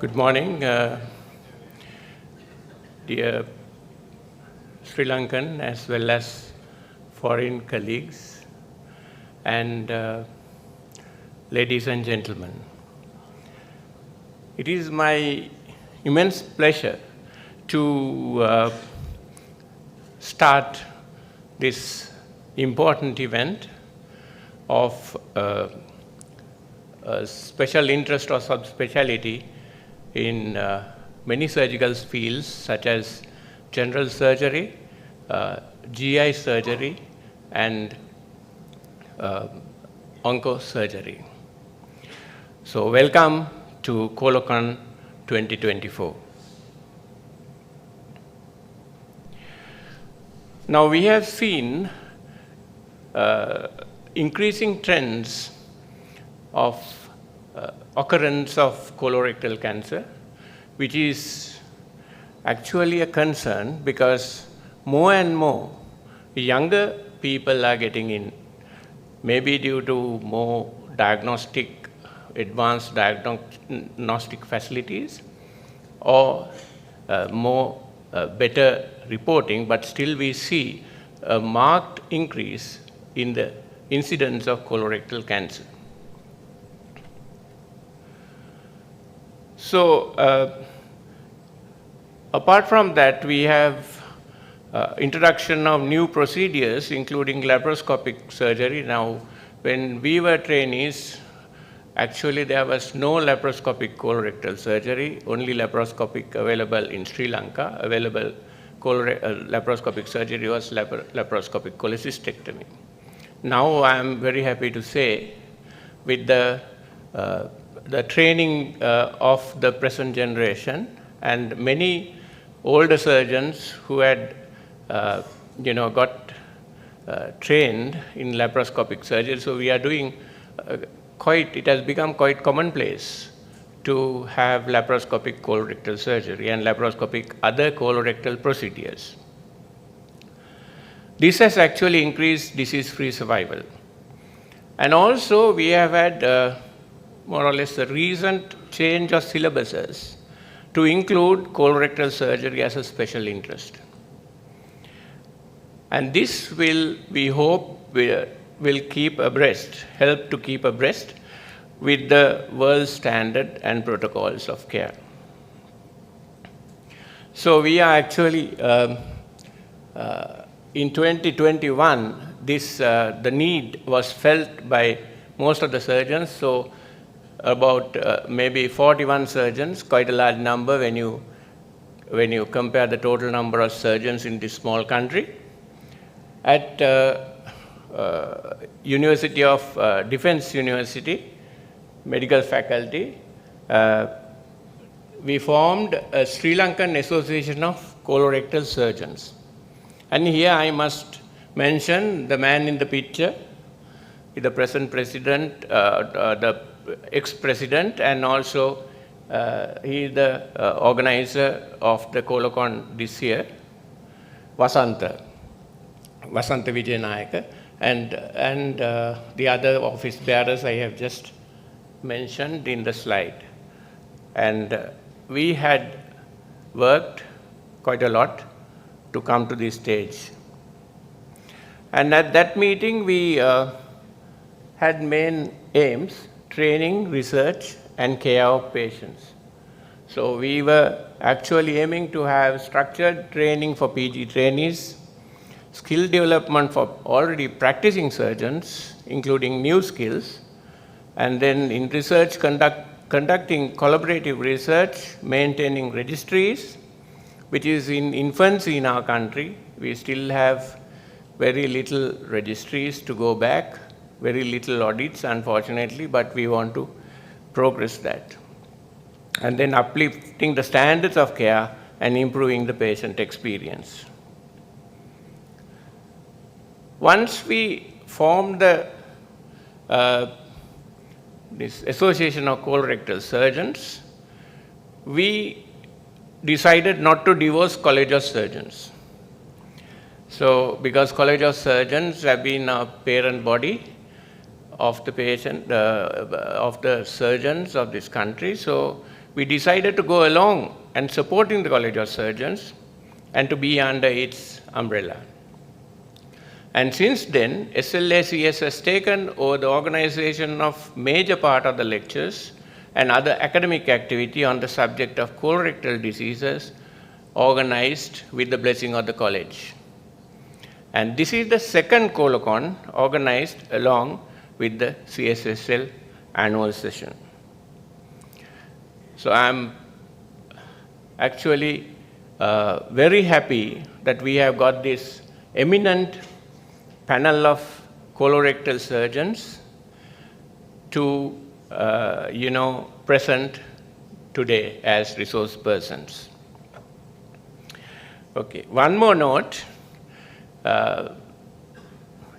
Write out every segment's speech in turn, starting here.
Good morning, dear Sri Lankan as well as foreign colleagues and ladies and gentlemen. It is my immense pleasure to start this important event of a special interest or subspecialty in many surgical fields such as general surgery, GI surgery, and oncosurgery. So welcome to COLOCON 2024. Now we have seen increasing trends of occurrence of colorectal cancer, which is actually a concern because more and more younger people are getting in, maybe due to more advanced diagnostic facilities or more better reporting, but still we see a marked increase in the incidence of colorectal cancer. So, apart from that, we have introduction of new procedures, including laparoscopic surgery. Now, when we were trainees, actually there was no laparoscopic colorectal surgery, only laparoscopic available in Sri Lanka. Laparoscopic surgery was laparoscopic cholecystectomy. Now, I am very happy to say, with the training of the present generation and many older surgeons who had got trained in laparoscopic surgery. So we are doing it has become quite commonplace to have laparoscopic colorectal surgery and laparoscopic other colorectal procedures. This has actually increased disease-free survival. And also we have had more or less a recent change of syllabuses to include colorectal surgery as a special interest. And this will, we hope, will help to keep abreast with the world standard and protocols of care. So we are actually, in 2021, the need was felt by most of the surgeons. So about maybe 41 surgeons, quite a large number when you compare the total number of surgeons in this small country. At University of Defense University, medical faculty, we formed a Sri Lankan Association of Colorectal Surgeons. And here I must mention the man in the picture, the present president, the ex-president, and also he is the organizer of the COLOCON this year, Wasantha Wijenayake, and the other office bearers I have just mentioned in the slide. And we had worked quite a lot to come to this stage. And at that meeting we had main aims: training, research, and care of patients. So we were actually aiming to have structured training for PG trainees, skill development for already practicing surgeons, including new skills, and then in research conducting collaborative research, maintaining registries, which is in infancy in our country. We still have very little registries to go back, very little audits, unfortunately, but we want to progress that. And then uplifting the standards of care and improving the patient experience. Once we formed this Association of Colorectal Surgeons, we decided not to divorce College of Surgeons. So, because College of Surgeons have been a parent body of the patient, of the surgeons of this country, so we decided to go along and supporting the College of Surgeons and to be under its umbrella. And since then, SLACS has taken over the organization of major part of the lectures and other academic activity on the subject of colorectal diseases organized with the blessing of the college. And this is the second COLOCON organized along with the CSSL annual session. So I'm actually very happy that we have got this eminent panel of colorectal surgeons to present today as resource persons. Okay, one more note.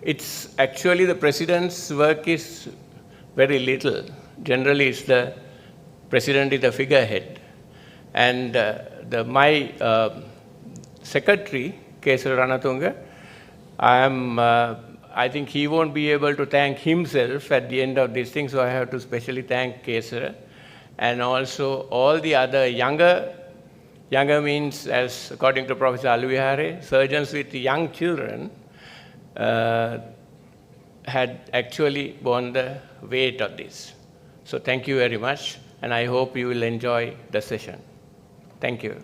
It's actually the president's work is very little. Generally, it's the president is the figurehead. And my secretary, Kesara Ranatunga, I think he won't be able to thank himself at the end of this thing, so I have to specially thank Kesara. And also all the other younger means, as according to Professor Aluvihare, surgeons with young children had actually borne the weight of this. So thank you very much, and I hope you will enjoy the session. Thank you.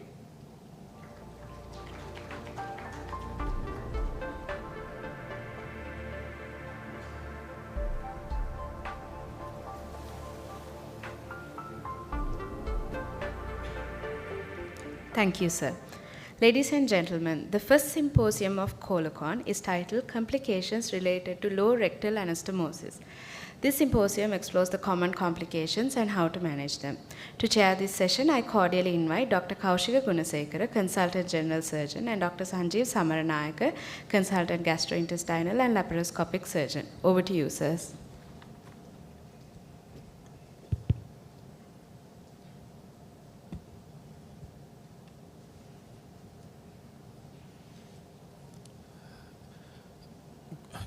Thank you, sir. Ladies and gentlemen, the first symposium of COLOCON is titled Complications Related to Low Rectal Anastomosis. This symposium explores the common complications and how to manage them. To chair this session, I cordially invite Dr. Kaushika Gunasekara, Consultant General Surgeon, and Dr. Sanjeev Samaranayake, Consultant Gastrointestinal and Laparoscopic Surgeon. Over to you, sirs.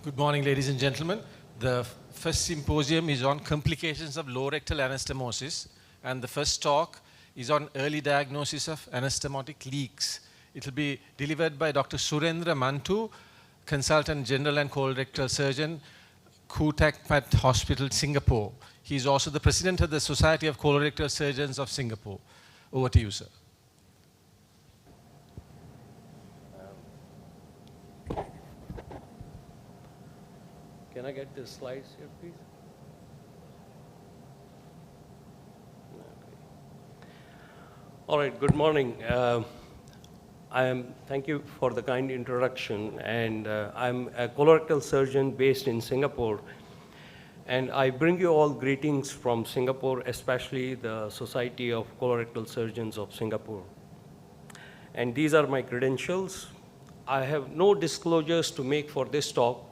Good morning, ladies and gentlemen. The first symposium is on complications of low rectal anastomosis, and the first talk is on early diagnosis of anastomotic leaks. It will be delivered by Dr. Surendra Mantoo, Consultant General and Colorectal Surgeon, Kutak Pat Hospital, Singapore. He is also the President of the Society of Colorectal Surgeons of Singapore. Over to you, sir. Can I get the slides here, please? Okay. All right, good morning. Thank you for the kind introduction, and I'm a colorectal surgeon based in Singapore, and I bring you all greetings from Singapore, especially the Society of Colorectal Surgeons of Singapore. And these are my credentials. I have no disclosures to make for this talk.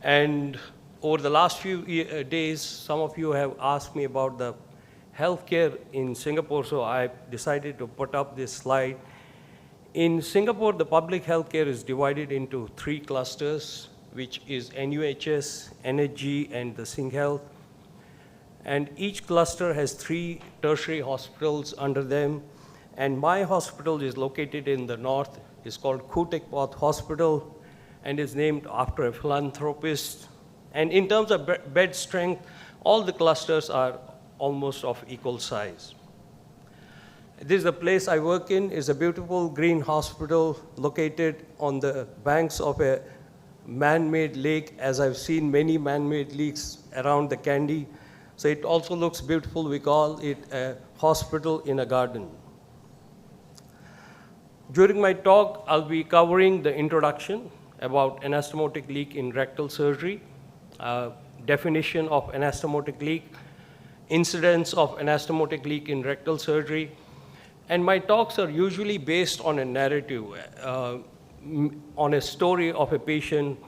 And over the last few days, some of you have asked me about the healthcare in Singapore, so I decided to put up this slide. In Singapore, the public healthcare is divided into 3 clusters, which is NUHS, NHG, and the SingHealth. And each cluster has 3 tertiary hospitals under them. And my hospital is located in the north. It's called Kutek Path Hospital, and is named after a philanthropist. And in terms of bed strength, all the clusters are almost of equal size. This is the place I work in. It's a beautiful green hospital located on the banks of a man-made lake, as I've seen many man-made lakes around the Kandy. So it also looks beautiful. We call it a hospital in a garden. During my talk, I'll be covering the introduction about anastomotic leak in rectal surgery, definition of anastomotic leak, incidence of anastomotic leak in rectal surgery. And my talks are usually based on a narrative, on a story of a patient.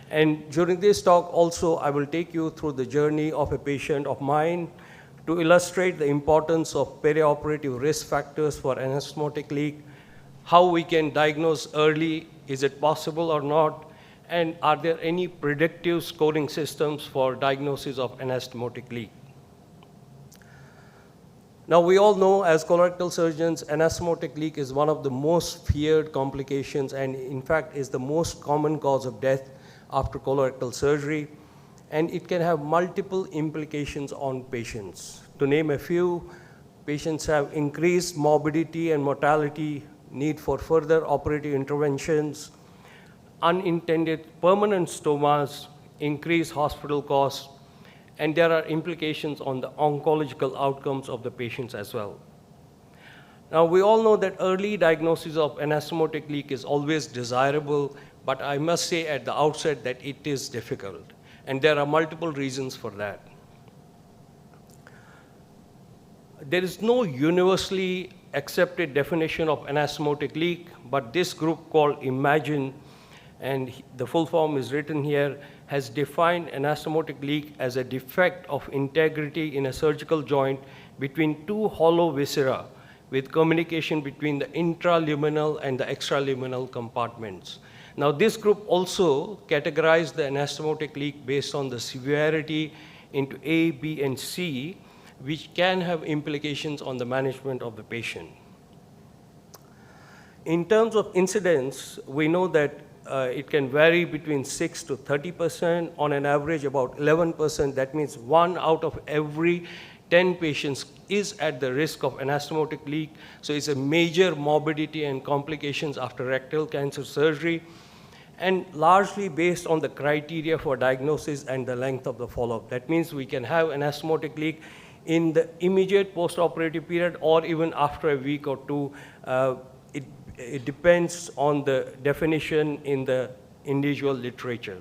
And during this talk also, I will take you through the journey of a patient of mine to illustrate the importance of perioperative risk factors for anastomotic leak, how we can diagnose early, is it possible or not, and are there any predictive scoring systems for diagnosis of anastomotic leak? Now, we all know as colorectal surgeons, anastomotic leak is one of the most feared complications and in fact is the most common cause of death after colorectal surgery. And it can have multiple implications on patients. To name a few, patients have increased morbidity and mortality, need for further operative interventions, unintended permanent stomas, increased hospital costs, and there are implications on the oncological outcomes of the patients as well. Now, we all know that early diagnosis of anastomotic leak is always desirable, but I must say at the outset that it is difficult, and there are multiple reasons for that. There is no universally accepted definition of anastomotic leak, but this group called IMAGINE, and the full form is written here, has defined anastomotic leak as a defect of integrity in a surgical joint between two hollow viscera with communication between the intraluminal and the extraluminal compartments. Now, this group also categorized the anastomotic leak based on the severity into A, B, and C, which can have implications on the management of the patient. In terms of incidence, we know that it can vary between 6 to 30%, on an average about 11%. That means 1 out of every 10 patients is at the risk of anastomotic leak. So it's a major morbidity and complications after rectal cancer surgery, and largely based on the criteria for diagnosis and the length of the follow-up. That means we can have anastomotic leak in the immediate post-operative period or even after a week or two. It depends on the definition in the individual literature.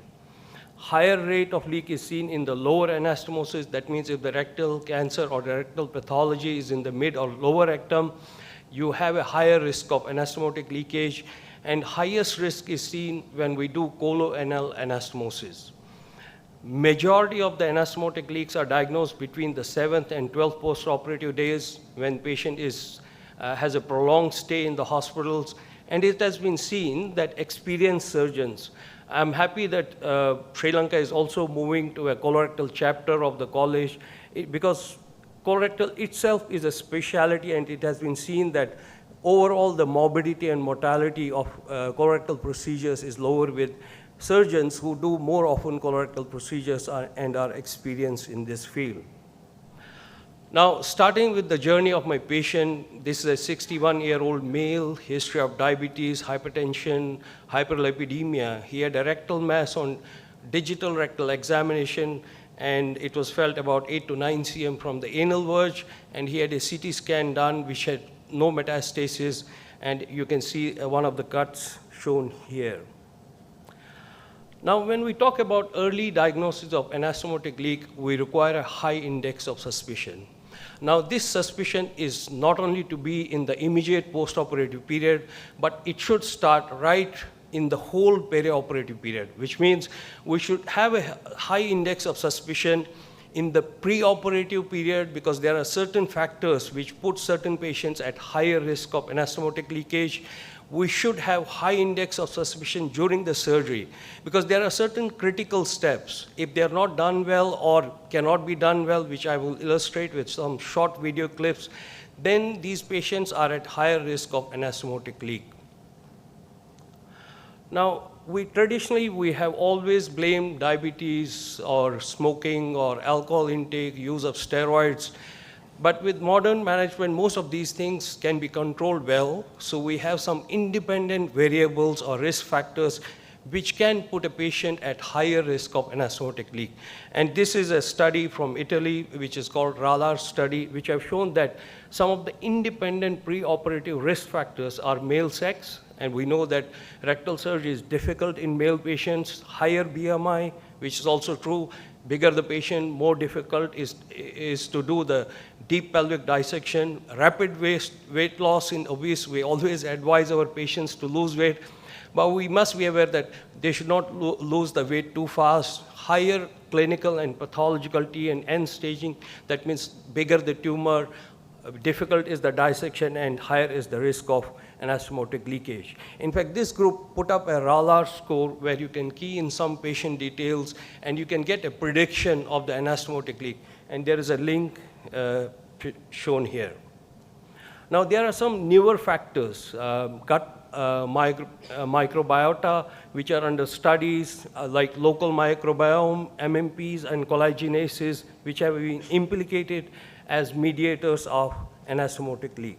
Higher rate of leak is seen in the lower anastomosis. That means if the rectal cancer or the rectal pathology is in the mid or lower rectum, you have a higher risk of anastomotic leakage, and highest risk is seen when we do coloanal anastomosis. Majority of the anastomotic leaks are diagnosed between the 7th and 12th post-operative days when patient has a prolonged stay in the hospitals, and it has been seen that experienced surgeons, I'm happy that Sri Lanka is also moving to a colorectal chapter of the college because colorectal itself is a specialty, and it has been seen that overall the morbidity and mortality of colorectal procedures is lower with surgeons who do more often colorectal procedures and are experienced in this field. Now, starting with the journey of my patient, this is a 61-year-old male, history of diabetes, hypertension, hyperlipidemia. He had a rectal mass on digital rectal examination, and it was felt about 8 to 9 cm from the anal verge, and he had a CT scan done which had no metastasis, and you can see one of the cuts shown here. Now, when we talk about early diagnosis of anastomotic leak, we require a high index of suspicion. Now, this suspicion is not only to be in the immediate post-operative period, but it should start right in the whole perioperative period, which means we should have a high index of suspicion in the preoperative period because there are certain factors which put certain patients at higher risk of anastomotic leakage. We should have high index of suspicion during the surgery because there are certain critical steps. If they are not done well or cannot be done well, which I will illustrate with some short video clips, then these patients are at higher risk of anastomotic leak. Now, traditionally, we have always blamed diabetes or smoking or alcohol intake, use of steroids. But with modern management, most of these things can be controlled well. So we have some independent variables or risk factors which can put a patient at higher risk of anastomotic leak. And this is a study from Italy, which is called LARS study, which have shown that some of the independent preoperative risk factors are male sex, and we know that rectal surgery is difficult in male patients, higher BMI, which is also true. Bigger the patient, more difficult is to do the deep pelvic dissection. Rapid weight loss in obese, we always advise our patients to lose weight, but we must be aware that they should not lose the weight too fast. Higher clinical and pathological T and N staging, that means bigger the tumor, difficult is the dissection, and higher is the risk of anastomotic leakage. In fact, this group put up a RALAR score where you can key in some patient details and you can get a prediction of the anastomotic leak. And there is a link shown here. Now, there are some newer factors, gut microbiota, which are under studies, like local microbiome, MMPs, and collagenases, which have been implicated as mediators of anastomotic leak.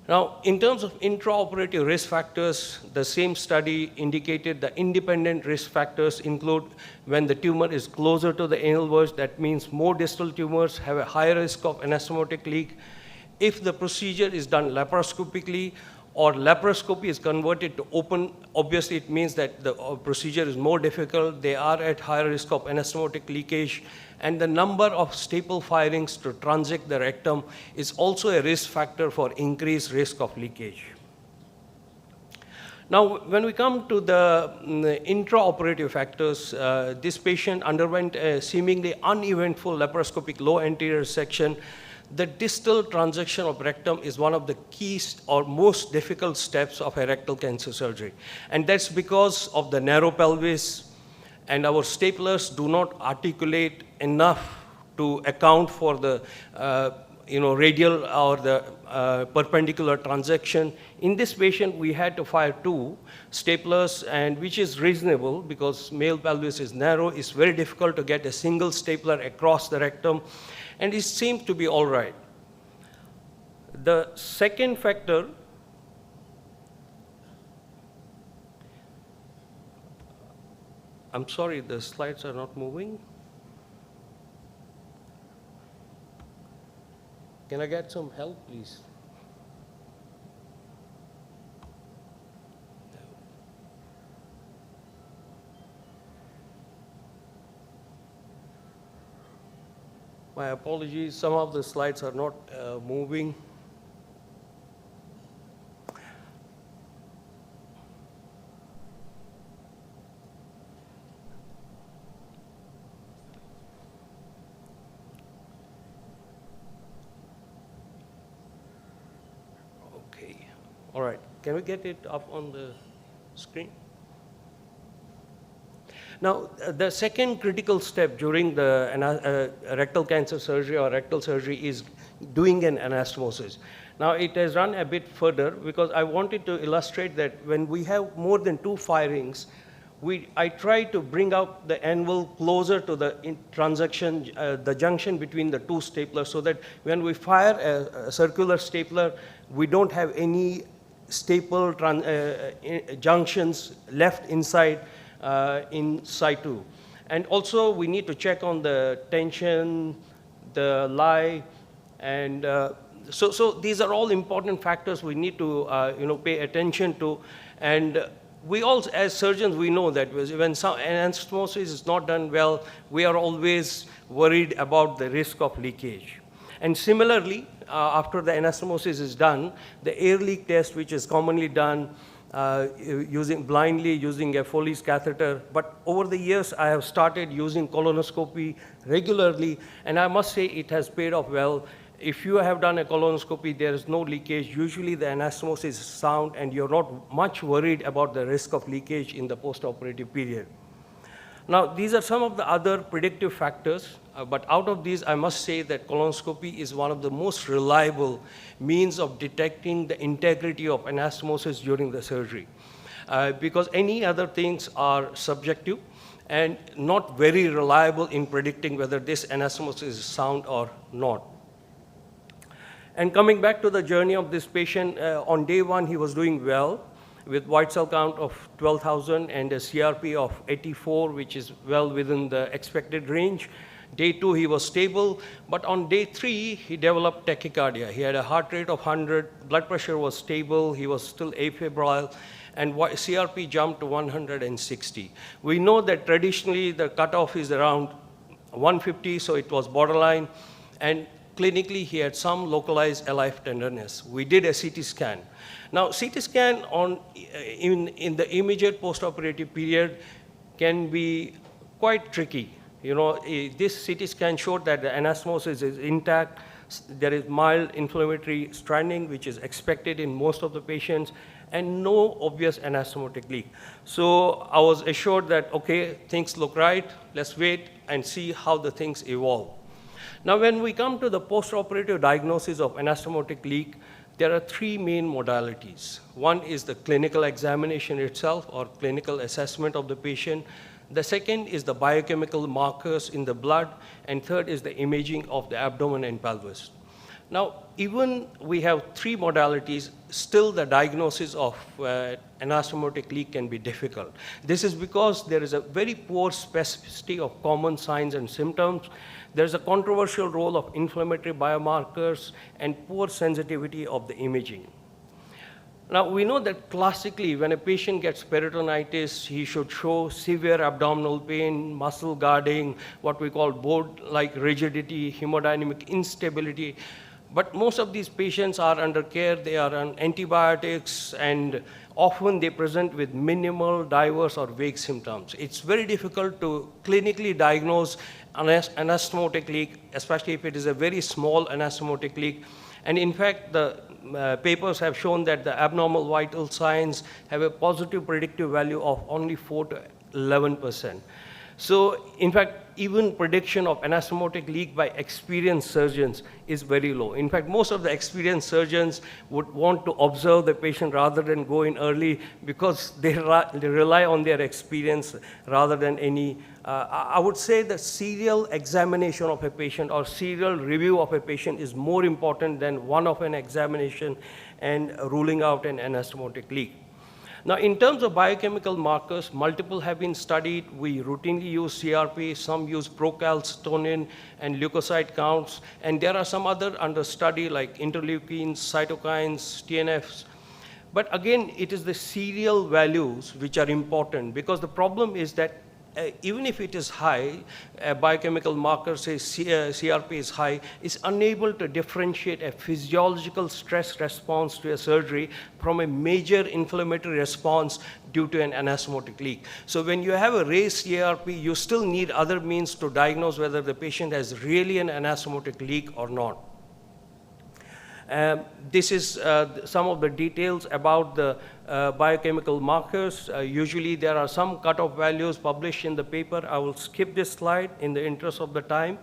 Now, in terms of intraoperative risk factors, the same study indicated the independent risk factors include when the tumor is closer to the anal verge, that means more distal tumors have a higher risk of anastomotic leak. If the procedure is done laparoscopically or laparoscopy is converted to open, obviously it means that the procedure is more difficult, they are at higher risk of anastomotic leakage, and the number of staple firings to transect the rectum is also a risk factor for increased risk of leakage. Now, when we come to the intraoperative factors, this patient underwent a seemingly uneventful laparoscopic low anterior section. The distal transection of rectum is one of the key or most difficult steps of a rectal cancer surgery. And that's because of the narrow pelvis, and our staplers do not articulate enough to account for the radial or the perpendicular transection. In this patient, we had to fire 2 staplers, and which is reasonable because male pelvis is narrow. It's very difficult to get a single stapler across the rectum, and it seemed to be all right. The second factor, I'm sorry, the slides are not moving. Can I get some help, please? My apologies, some of the slides are not moving. Okay, all right. Can we get it up on the screen? Now, the second critical step during the rectal cancer surgery or rectal surgery is doing an anastomosis. Now, it has run a bit further because I wanted to illustrate that when we have more than 2 firings, I try to bring out the anvil closer to the transection, the junction between the 2 staplers, so that when we fire a circular stapler, we don't have any staple junctions left inside in situ. And also we need to check on the tension, the lie, and so these are all important factors we need to pay attention to. And we also, as surgeons, we know that when some anastomosis is not done well, we are always worried about the risk of leakage. And similarly, after the anastomosis is done, the air leak test, which is commonly done blindly using a Foley's catheter. But over the years, I have started using colonoscopy regularly, and I must say it has paid off well. If you have done a colonoscopy, there is no leakage. Usually the anastomosis is sound, and you're not much worried about the risk of leakage in the postoperative period. Now, these are some of the other predictive factors, but out of these, I must say that colonoscopy is one of the most reliable means of detecting the integrity of anastomosis during the surgery, because any other things are subjective and not very reliable in predicting whether this anastomosis is sound or not. And coming back to the journey of this patient, on day 1, he was doing well, with white cell count of 12,000 and a CRP of 84, which is well within the expected range. Day 2, he was stable, but on day 3, he developed tachycardia. He had a heart rate of 100, blood pressure was stable, he was still afebrile, and CRP jumped to 160. We know that traditionally the cutoff is around 150, so it was borderline, and clinically he had some localized LIF tenderness. We did a CT scan. Now, CT scan in the immediate postoperative period can be quite tricky. You know, this CT scan showed that the anastomosis is intact. There is mild inflammatory stranding, which is expected in most of the patients, and no obvious anastomotic leak. So I was assured that, okay, things look right. Let's wait and see how the things evolve. Now, when we come to the postoperative diagnosis of anastomotic leak, there are three main modalities. One is the clinical examination itself or clinical assessment of the patient. The second is the biochemical markers in the blood, and third is the imaging of the abdomen and pelvis. Now, even we have three modalities, still the diagnosis of anastomotic leak can be difficult. This is because there is a very poor specificity of common signs and symptoms. There's a controversial role of inflammatory biomarkers and poor sensitivity of the imaging. Now, we know that classically, when a patient gets peritonitis, he should show severe abdominal pain, muscle guarding, what we call board-like rigidity, hemodynamic instability. But most of these patients are under care, they are on antibiotics, and often they present with minimal, diverse, or vague symptoms. It's very difficult to clinically diagnose anastomotic leak, especially if it is a very small anastomotic leak. And in fact, the papers have shown that the abnormal vital signs have a positive predictive value of only 4 to 11%. So, in fact, even prediction of anastomotic leak by experienced surgeons is very low. In fact, most of the experienced surgeons would want to observe the patient rather than go in early because they rely on their experience rather than any. I would say the serial examination of a patient or serial review of a patient is more important than one-off an examination and ruling out an anastomotic leak. Now, in terms of biochemical markers, multiple have been studied. We routinely use CRP, some use procalcitonin and leukocyte counts, and there are some other under study like interleukins, cytokines, TNFs. But again, it is the serial values which are important because the problem is that even if it is high, a biochemical marker, say CRP is high, is unable to differentiate a physiological stress response to a surgery from a major inflammatory response due to an anastomotic leak. So when you have a raised CRP, you still need other means to diagnose whether the patient has really an anastomotic leak or not. This is some of the details about the biochemical markers. Usually there are some cutoff values published in the paper. I will skip this slide in the interest of the time.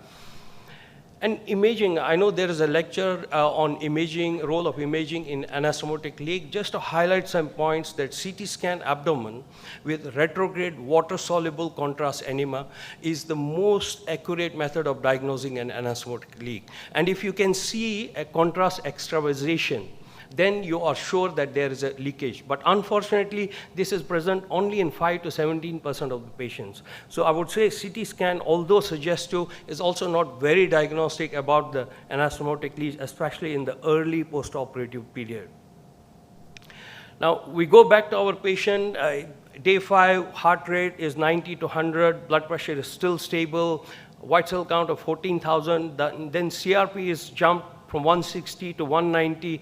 And imaging, I know there is a lecture on imaging, role of imaging in anastomotic leak. Just to highlight some points, that CT scan abdomen with retrograde water-soluble contrast enema is the most accurate method of diagnosing an anastomotic leak. And if you can see a contrast extravasation, then you are sure that there is a leakage. But unfortunately, this is present only in 5 to 17% of the patients. So I would say CT scan, although suggestive, is also not very diagnostic about the anastomotic leak, especially in the early postoperative period. Now, we go back to our patient. Day 5, heart rate is 90 to 100, blood pressure is still stable, white cell count of 14,000, then CRP is jumped from 160 to 190,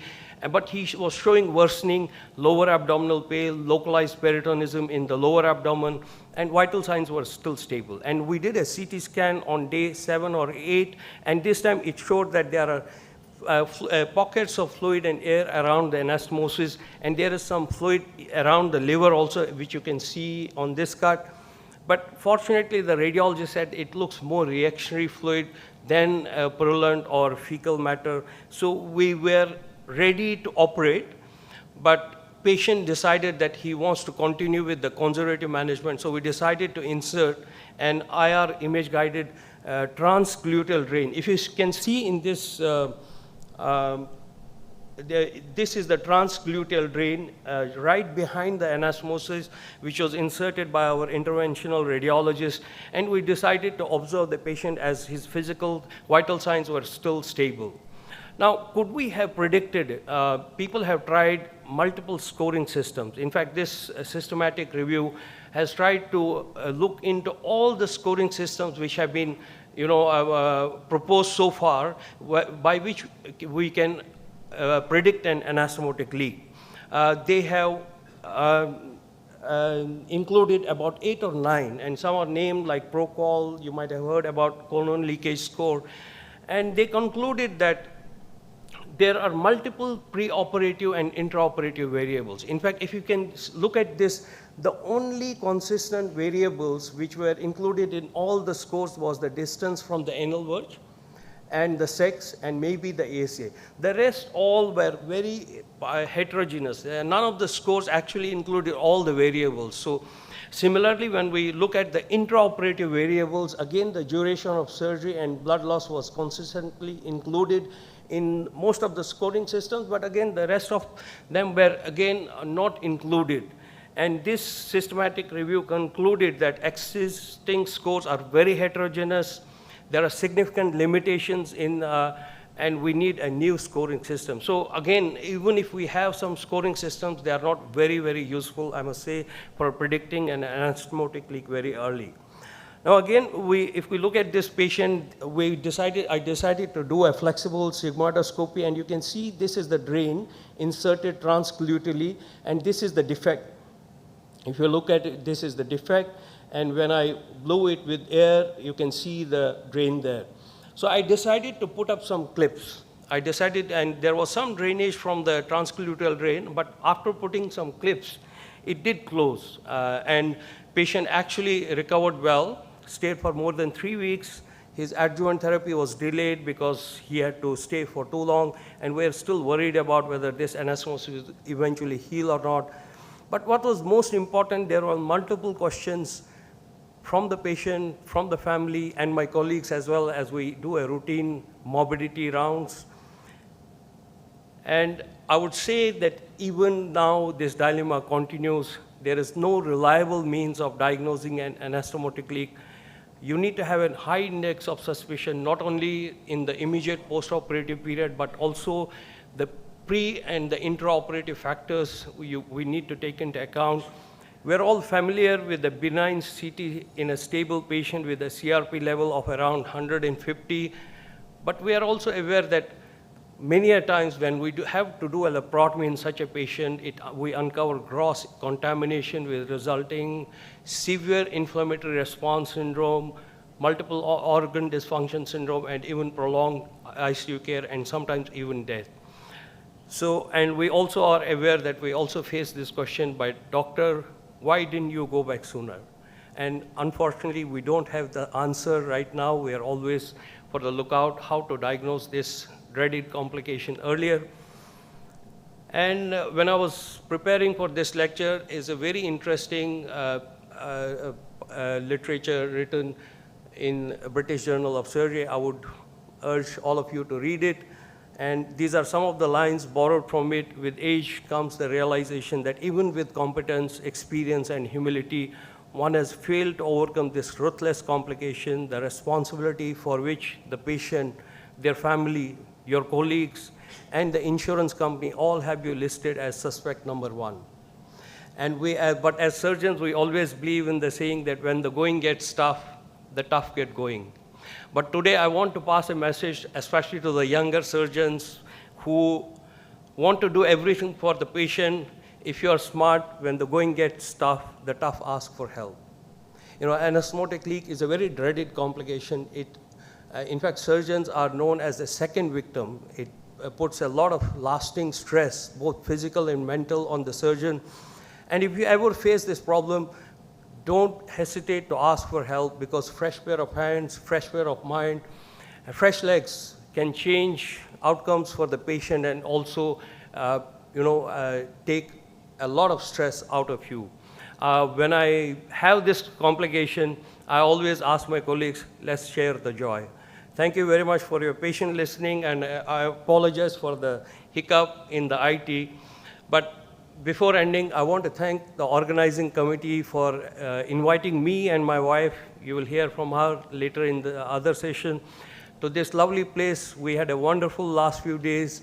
but he was showing worsening, lower abdominal pain, localized peritonism in the lower abdomen, and vital signs were still stable. And we did a CT scan on day 7 or 8, and this time it showed that there are pockets of fluid and air around the anastomosis, and there is some fluid around the liver also, which you can see on this cut. But fortunately, the radiologist said it looks more reactionary fluid than purulent or fecal matter. So we were ready to operate, but patient decided that he wants to continue with the conservative management. So we decided to insert an IR image-guided transgluteal drain. If you can see in this, this is the transgluteal drain right behind the anastomosis, which was inserted by our interventional radiologist, and we decided to observe the patient as his physical vital signs were still stable. Now, could we have predicted? People have tried multiple scoring systems. In fact, this systematic review has tried to look into all the scoring systems which have been, proposed so far, by which we can predict an anastomotic leak. They have included about 8 or 9, and some are named like ProCol. You might have heard about colon leakage score, and they concluded that there are multiple preoperative and intraoperative variables. In fact, if you can look at this, the only consistent variables which were included in all the scores was the distance from the anal verge, and the sex, and maybe the ASA. The rest all were very heterogeneous. None of the scores actually included all the variables. So similarly, when we look at the intraoperative variables, again, the duration of surgery and blood loss was consistently included in most of the scoring systems, but again, the rest of them were again not included. And this systematic review concluded that existing scores are very heterogeneous. There are significant limitations in, and we need a new scoring system. So again, even if we have some scoring systems, they are not very, very useful, I must say, for predicting an anastomotic leak very early. Now again, if we look at this patient, I decided to do a flexible sigmoidoscopy, and you can see this is the drain inserted transglutally, and this is the defect. If you look at it, this is the defect, and when I blow it with air, you can see the drain there. So I decided to put up some clips. And there was some drainage from the transgluteal drain, but after putting some clips, it did close, and patient actually recovered well, stayed for more than 3 weeks. His adjuvant therapy was delayed because he had to stay for too long, and we're still worried about whether this anastomosis will eventually heal or not. But what was most important, there were multiple questions from the patient, from the family, and my colleagues as well, as we do a routine morbidity rounds. And I would say that even now this dilemma continues. There is no reliable means of diagnosing an anastomotic leak. You need to have a high index of suspicion, not only in the immediate postoperative period, but also the pre and the intraoperative factors we need to take into account. We're all familiar with the benign CT in a stable patient with a CRP level of around 150, but we are also aware that many a times when we have to do a laparotomy in such a patient, we uncover gross contamination with resulting severe inflammatory response syndrome, multiple organ dysfunction syndrome, and even prolonged ICU care, and sometimes even death. So, and we also are aware that we also face this question by doctor, why didn't you go back sooner? And unfortunately, we don't have the answer right now. We are always for the lookout how to diagnose this dreaded complication earlier. And when I was preparing for this lecture, is a very interesting literature written in British Journal of Surgery. I would urge all of you to read it. And these are some of the lines borrowed from it. With age comes the realization that even with competence, experience, and humility, one has failed to overcome this ruthless complication, the responsibility for which the patient, their family, your colleagues, and the insurance company all have you listed as suspect number one. And but as surgeons, we always believe in the saying that when the going gets tough, the tough get going. But today I want to pass a message, especially to the younger surgeons who want to do everything for the patient. If you are smart, when the going gets tough, the tough ask for help. You know, anastomotic leak is a very dreaded complication. In fact, surgeons are known as the second victim. It puts a lot of lasting stress, both physical and mental, on the surgeon. And if you ever face this problem, don't hesitate to ask for help, because fresh pair of hands, fresh pair of mind, and fresh legs can change outcomes for the patient and also take a lot of stress out of you. When I have this complication, I always ask my colleagues, let's share the joy. Thank you very much for your patient listening, and I apologize for the hiccup in the IT. But before ending, I want to thank the organizing committee for inviting me and my wife, you will hear from her later in the other session, to this lovely place. We had a wonderful last few days.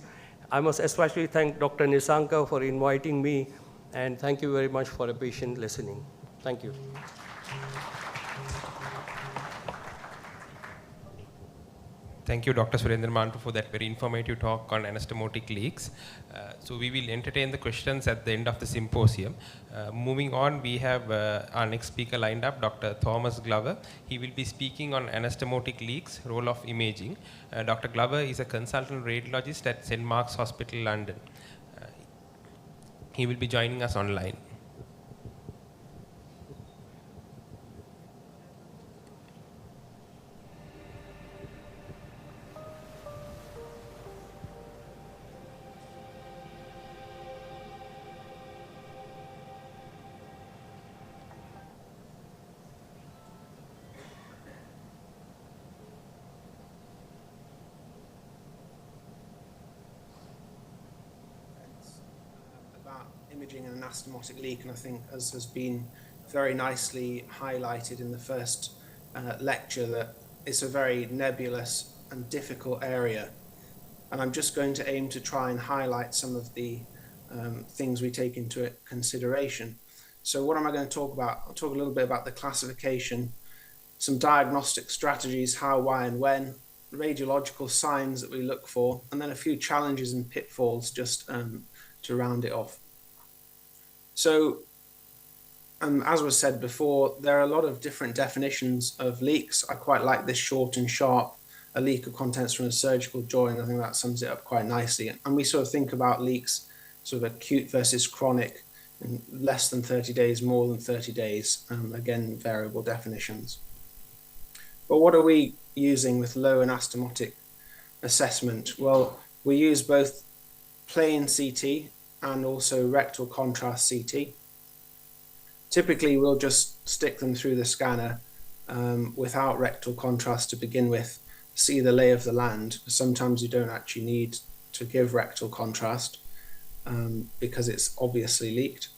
I must especially thank Dr. Nisanka for inviting me, and thank you very much for a patient listening. Thank you. Thank you, Dr. Surendra Mantoo, for that very informative talk on anastomotic leaks. So we will entertain the questions at the end of the symposium. Moving on, we have our next speaker lined up, Dr. Thomas Glover. He will be speaking on anastomotic leaks, role of imaging. Dr. Glover is a consultant radiologist at St. Mark's Hospital, London. He will be joining us online. imaging an anastomotic leak, and I think, as has been very nicely highlighted in the first lecture, that it's a very nebulous and difficult area. And I'm just going to aim to try and highlight some of the things we take into consideration. So what am I going to talk about? I'll talk a little bit about the classification, some diagnostic strategies, how, why, and when, radiological signs that we look for, and then a few challenges and pitfalls just to round it off. So, as was said before, there are a lot of different definitions of leaks. I quite like this short and sharp, a leak of contents from a surgical joint. I think that sums it up quite nicely. And we sort of think about leaks sort of acute versus chronic, in less than 30 days, more than 30 days, again, variable definitions. But what are we using with low anastomotic assessment? Well, we use both plain CT and also rectal contrast CT. Typically, we'll just stick them through the scanner without rectal contrast to begin with, see the lay of the land. Sometimes you don't actually need to give rectal contrast because it's obviously leaked.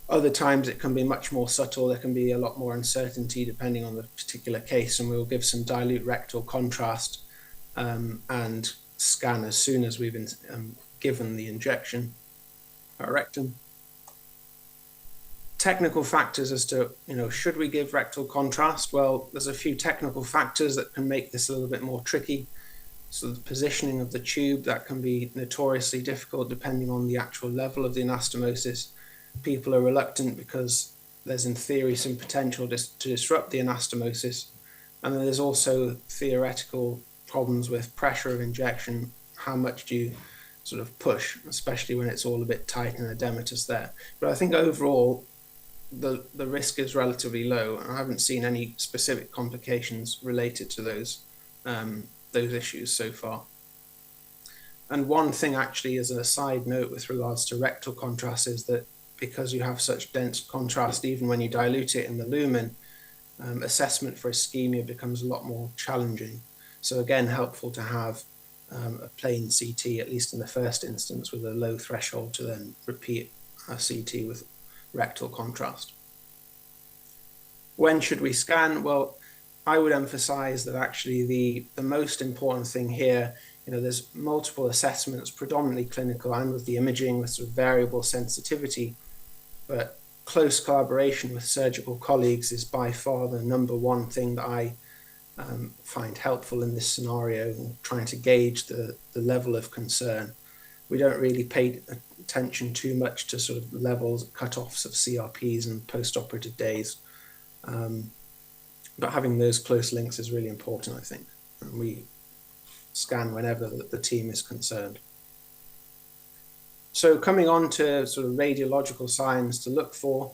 Other times it can be much more subtle. There can be a lot more uncertainty depending on the particular case, and we'll give some dilute rectal contrast and scan as soon as we've been given the injection at rectum. Technical factors as to, should we give rectal contrast? Well, there's a few technical factors that can make this a little bit more tricky. So the positioning of the tube, that can be notoriously difficult depending on the actual level of the anastomosis. People are reluctant because there's in theory some potential to disrupt the anastomosis. And then there's also theoretical problems with pressure of injection. How much do you sort of push, especially when it's all a bit tight and edematous there. But I think overall, the risk is relatively low, and I haven't seen any specific complications related to those issues so far. And one thing actually, as a side note with regards to rectal contrast, is that because you have such dense contrast, even when you dilute it in the lumen, assessment for ischemia becomes a lot more challenging. So again, helpful to have a plain CT, at least in the first instance, with a low threshold to then repeat a CT with rectal contrast. When should we scan? Well, I would emphasize that actually the most important thing here, there's multiple assessments, predominantly clinical and with the imaging with sort of variable sensitivity, but close collaboration with surgical colleagues is by far the number one thing that I find helpful in this scenario, trying to gauge the level of concern. We don't really pay attention too much to sort of levels, cutoffs of CRPs and post-operative days. But having those close links is really important, I think. And we scan whenever the team is concerned. So coming on to sort of radiological signs to look for,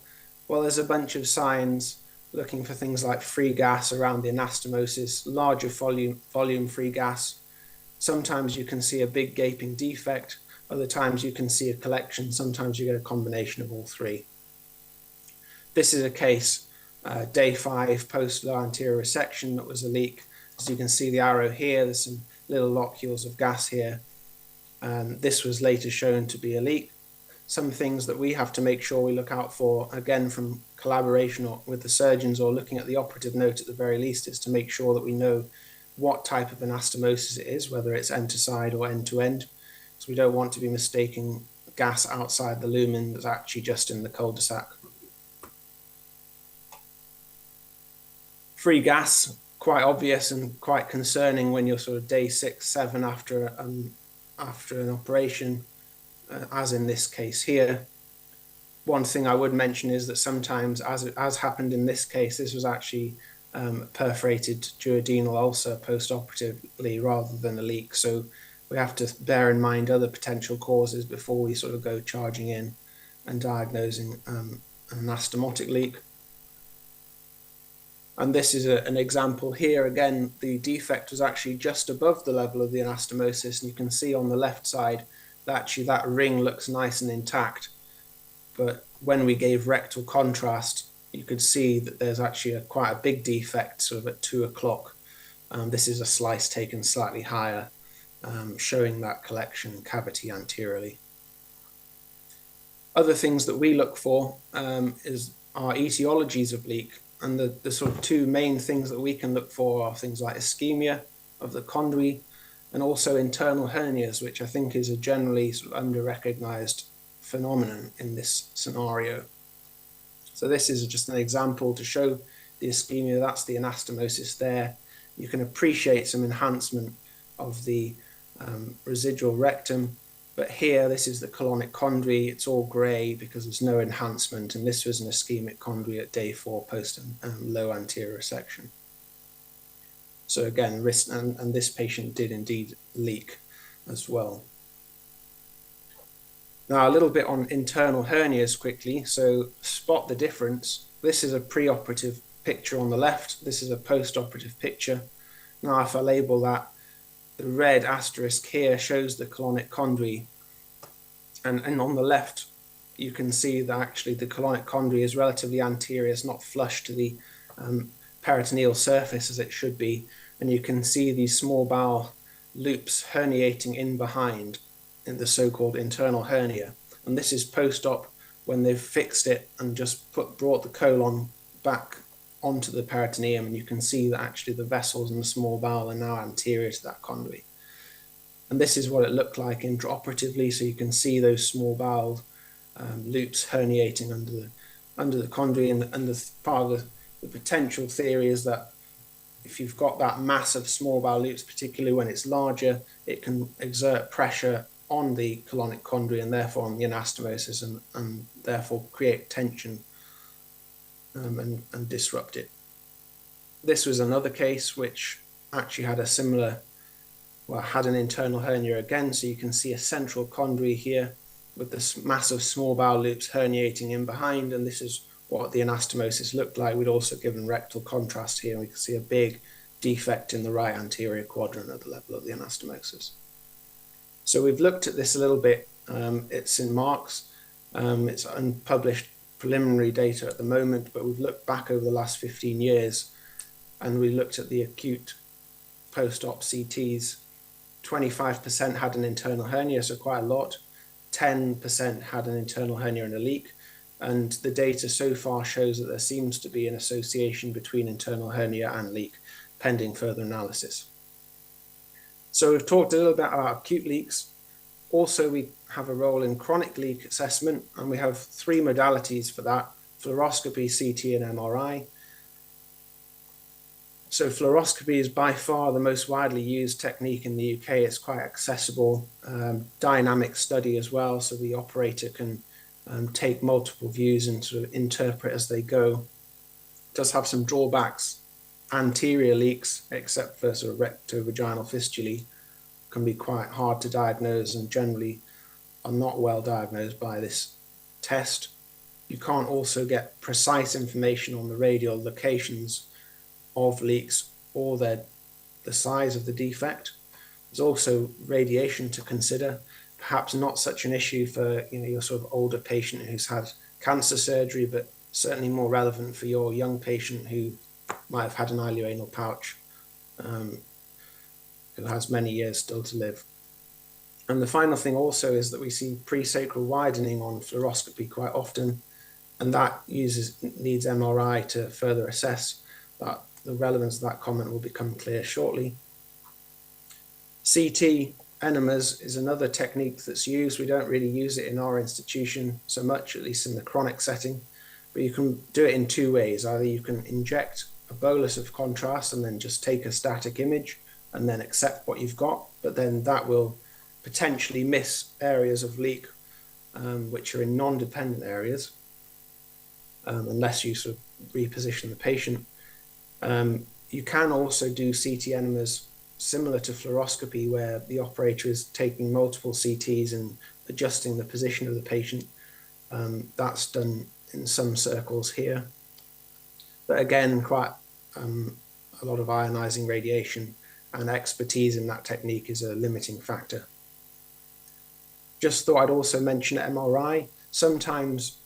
well, there's a bunch of signs looking for things like free gas around the anastomosis, larger volume free gas. Sometimes you can see a big gaping defect. Other times you can see a collection. Sometimes you get a combination of all three. This is a case, day 5, post-lower anterior resection, that was a leak. As you can see the arrow here, there's some little locules of gas here. This was later shown to be a leak. Some things that we have to make sure we look out for, again, from collaboration with the surgeons or looking at the operative note at the very least, is to make sure that we know what type of anastomosis it is, whether it's end-to-side or end-to-end. So we don't want to be mistaking gas outside the lumen that's actually just in the cul-de-sac. Free gas, quite obvious and quite concerning when you're sort of day 6, 7 after an operation, as in this case here. One thing I would mention is that sometimes, as happened in this case, this was actually perforated duodenal ulcer post-operatively rather than a leak. So we have to bear in mind other potential causes before we sort of go charging in and diagnosing an anastomotic leak. And this is an example here. Again, the defect was actually just above the level of the anastomosis, and you can see on the left side that actually that ring looks nice and intact. But when we gave rectal contrast, you could see that there's actually quite a big defect sort of at 2 o'clock. This is a slice taken slightly higher, showing that collection cavity anteriorly. Other things that we look for are etiologies of leak. And the sort of two main things that we can look for are things like ischemia of the chondri and also internal hernias, which I think is a generally sort of under-recognized phenomenon in this scenario. So this is just an example to show the ischemia. That's the anastomosis there. You can appreciate some enhancement of the residual rectum. But here, this is the colonic chondri. It's all gray because there's no enhancement. And this was an ischemic chondri at day 4 post low anterior resection. So again, risk, and this patient did indeed leak as well. Now, a little bit on internal hernias quickly. So spot the difference. This is a preoperative picture on the left. This is a postoperative picture. Now, if I label that, the red asterisk here shows the colonic chondri. And on the left, you can see that actually the colonic chondri is relatively anterior. It's not flush to the peritoneal surface as it should be. And you can see these small bowel loops herniating in behind in the so-called internal hernia. And this is post-op when they've fixed it and just brought the colon back onto the peritoneum. And you can see that actually the vessels in the small bowel are now anterior to that chondri. And this is what it looked like intraoperatively. So you can see those small bowel loops herniating under the chondri. And the part of the potential theory is that if you've got that mass of small bowel loops, particularly when it's larger, it can exert pressure on the colonic chondri and therefore on the anastomosis and therefore create tension and disrupt it. This was another case which actually had a similar, well, had an internal hernia again. So you can see a central chondri here with this massive small bowel loops herniating in behind. And this is what the anastomosis looked like. We'd also given rectal contrast here. And we can see a big defect in the right anterior quadrant at the level of the anastomosis. So we've looked at this a little bit. It's in marks. It's unpublished preliminary data at the moment, but we've looked back over the last 15 years and we looked at the acute post-op CTs. 25% had an internal hernia, so quite a lot. 10% had an internal hernia and a leak. And the data so far shows that there seems to be an association between internal hernia and leak, pending further analysis. So we've talked a little bit about acute leaks. Also, we have a role in chronic leak assessment, and we have 3 modalities for that: fluoroscopy, CT, and MRI. So fluoroscopy is by far the most widely used technique in the UK. It's quite accessible, dynamic study as well, so the operator can take multiple views and sort of interpret as they go. It does have some drawbacks. Anterior leaks, except for sort of rectovaginal fistulae, can be quite hard to diagnose and generally are not well diagnosed by this test. You can't also get precise information on the radial locations of leaks or the size of the defect. There's also radiation to consider, perhaps not such an issue for your sort of older patient who's had cancer surgery, but certainly more relevant for your young patient who might have had an ileoanal pouch, who has many years still to live. And the final thing also is that we see presacral widening on fluoroscopy quite often, and that needs MRI to further assess that. The relevance of that comment will become clear shortly. CT enemas is another technique that's used. We don't really use it in our institution so much, at least in the chronic setting, but you can do it in 2 ways. Either you can inject a bolus of contrast and then just take a static image and then accept what you've got, but then that will potentially miss areas of leak which are in non-dependent areas unless you sort of reposition the patient. You can also do CT enemas similar to fluoroscopy, where the operator is taking multiple CTs and adjusting the position of the patient. That's done in some circles here. But again, quite a lot of ionizing radiation and expertise in that technique is a limiting factor. Just thought I'd also mention MRI. Sometimes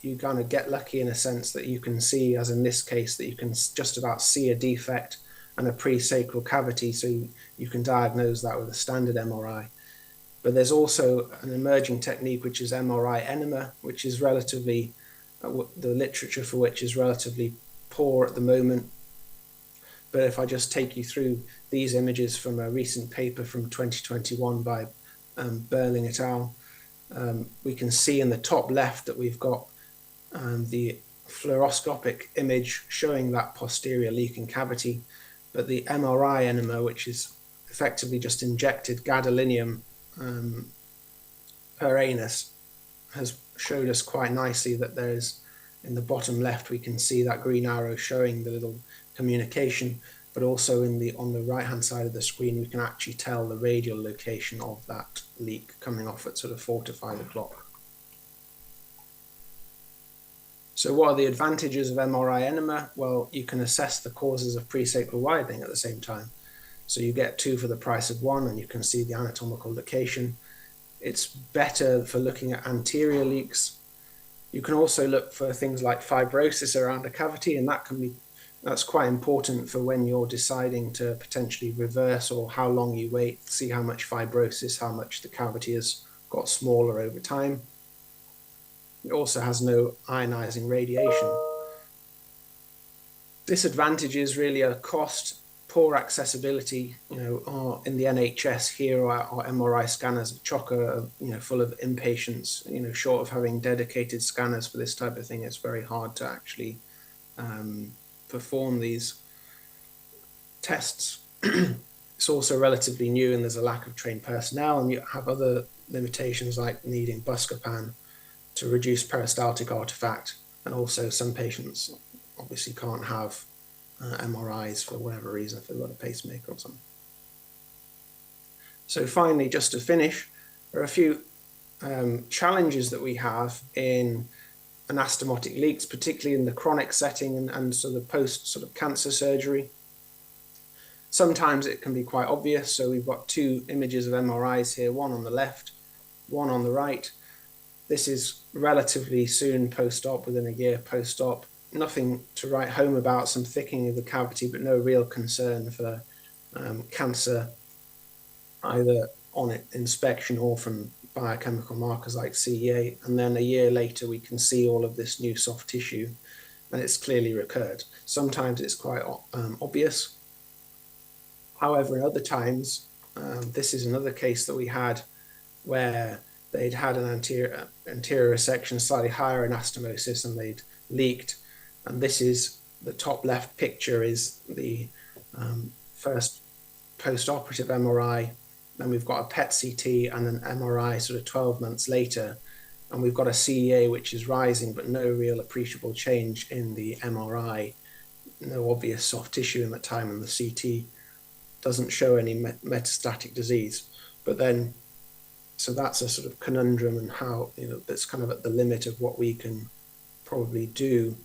you kind of get lucky in a sense that you can see, as in this case, that you can just about see a defect and a presacral cavity, so you can diagnose that with a standard MRI. But there's also an emerging technique, which is MRI enema, which is relatively, the literature for which is relatively poor at the moment. But if I just take you through these images from a recent paper from 2021 by Berling et al., we can see in the top left that we've got the fluoroscopic image showing that posterior leaking cavity, but the MRI enema, which is effectively just injected gadolinium per anus, has showed us quite nicely that there's, in the bottom left, we can see that green arrow showing the little communication, but also on the right-hand side of the screen, we can actually tell the radial location of that leak coming off at sort of 4 to 5 o'clock. So what are the advantages of MRI enema? Well, you can assess the causes of presacral widening at the same time. So you get 2 for the price of 1, and you can see the anatomical location. It's better for looking at anterior leaks. You can also look for things like fibrosis around a cavity, and that's quite important for when you're deciding to potentially reverse or how long you wait, see how much fibrosis, how much the cavity has got smaller over time. It also has no ionizing radiation. Disadvantages really are cost, poor accessibility. Or in the NHS here, our MRI scanners at Chocker are, full of inpatients. Short of having dedicated scanners for this type of thing, it's very hard to actually perform these tests. It's also relatively new, and there's a lack of trained personnel, and you have other limitations like needing Buscopan to reduce peristaltic artifact, and also some patients obviously can't have MRIs for whatever reason, if they've got a pacemaker or something. So finally, just to finish, there are a few challenges that we have in anastomotic leaks, particularly in the chronic setting and sort of post sort of cancer surgery. Sometimes it can be quite obvious. So we've got 2 images of MRIs here, one on the left, one on the right. This is relatively soon post-op, within a year post-op. Nothing to write home about, some thickening of the cavity, but no real concern for cancer, either on inspection or from biochemical markers like CEA. And then a year later, we can see all of this new soft tissue, and it's clearly recurred. Sometimes it's quite obvious. However, in other times, this is another case that we had where they'd had an anterior resection, slightly higher anastomosis, and they'd leaked. And this is the top left picture is the first post-operative MRI. Then we've got a PET CT and an MRI sort of 12 months later. And we've got a CEA which is rising, but no real appreciable change in the MRI. No obvious soft tissue in that time, and the CT doesn't show any metastatic disease. But then, so that's a sort of conundrum, and how, that's kind of at the limit of what we can probably do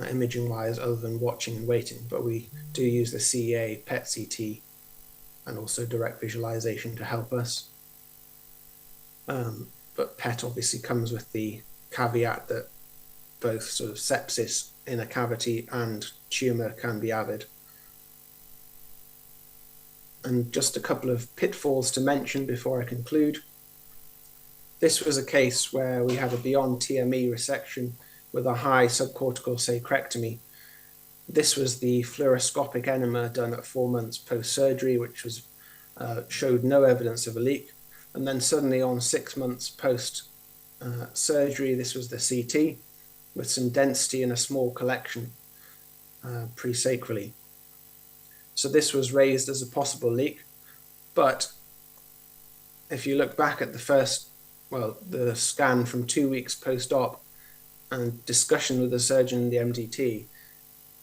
imaging-wise, other than watching and waiting. But we do use the CEA, PET CT, and also direct visualization to help us. But PET obviously comes with the caveat that both sort of sepsis in a cavity and tumor can be added. And just a couple of pitfalls to mention before I conclude. This was a case where we had a beyond TME resection with a high subcortical sacrectomy. This was the fluoroscopic enema done at 4 months post-surgery, which was showed no evidence of a leak. And then suddenly on 6 months post-surgery, this was the CT with some density and a small collection presacrally. So this was raised as a possible leak. But if you look back at the scan from 2 weeks post-op and discussion with the surgeon and the MDT,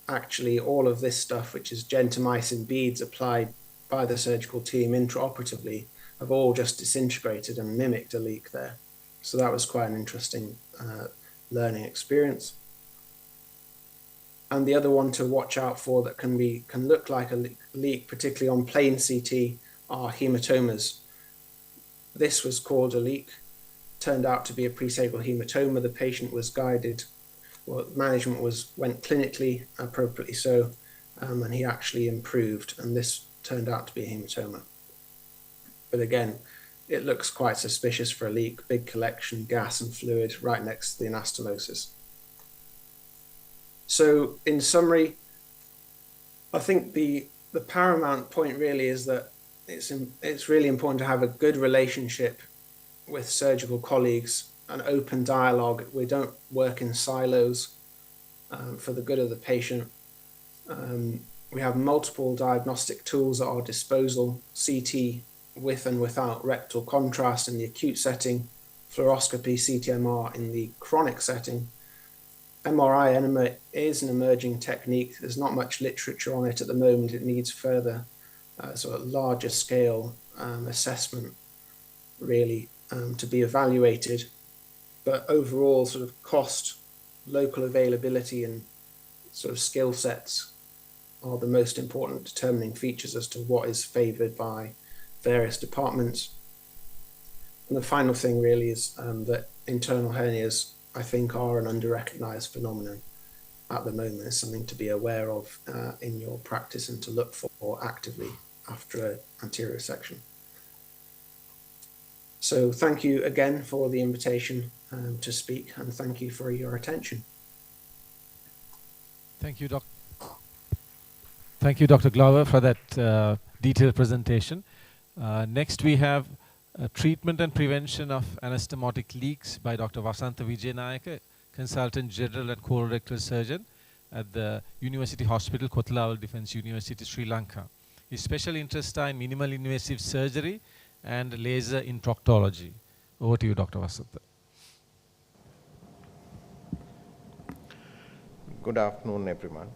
actually all of this stuff, which is gentamicin beads applied by the surgical team intraoperatively, have all just disintegrated and mimicked a leak there. So that was quite an interesting learning experience. And the other one to watch out for that can look like a leak, particularly on plain CT, are hematomas. This was called a leak, turned out to be a presacral hematoma. The patient was guided, management went clinically appropriately so, and he actually improved, and this turned out to be a hematoma. But again, it looks quite suspicious for a leak, big collection, gas and fluid right next to the anastomosis. So in summary, I think the paramount point really is that it's really important to have a good relationship with surgical colleagues, an open dialogue. We don't work in silos for the good of the patient. We have multiple diagnostic tools at our disposal, CT with and without rectal contrast in the acute setting, fluoroscopy, CTMR in the chronic setting. MRI enema is an emerging technique. There's not much literature on it at the moment. It needs further sort of larger scale assessment really to be evaluated. But overall sort of cost, local availability and sort of skill sets are the most important determining features as to what is favored by various departments. And the final thing really is that internal hernias, I think, are an under-recognized phenomenon at the moment. It's something to be aware of in your practice and to look for actively after an anterior section. So thank you again for the invitation to speak, and thank you for your attention. Thank you, Dr. Glover, for that detailed presentation. Next, we have treatment and prevention of anastomotic leaks by Dr. Wasantha Wijenayake, Consultant General and Colorectal Surgeon at the University Hospital, Kothalawala Defence University, Sri Lanka. His special interests are in minimal invasive surgery and laser in proctology. Over to you, Dr. Wasantha. Good afternoon, everyone.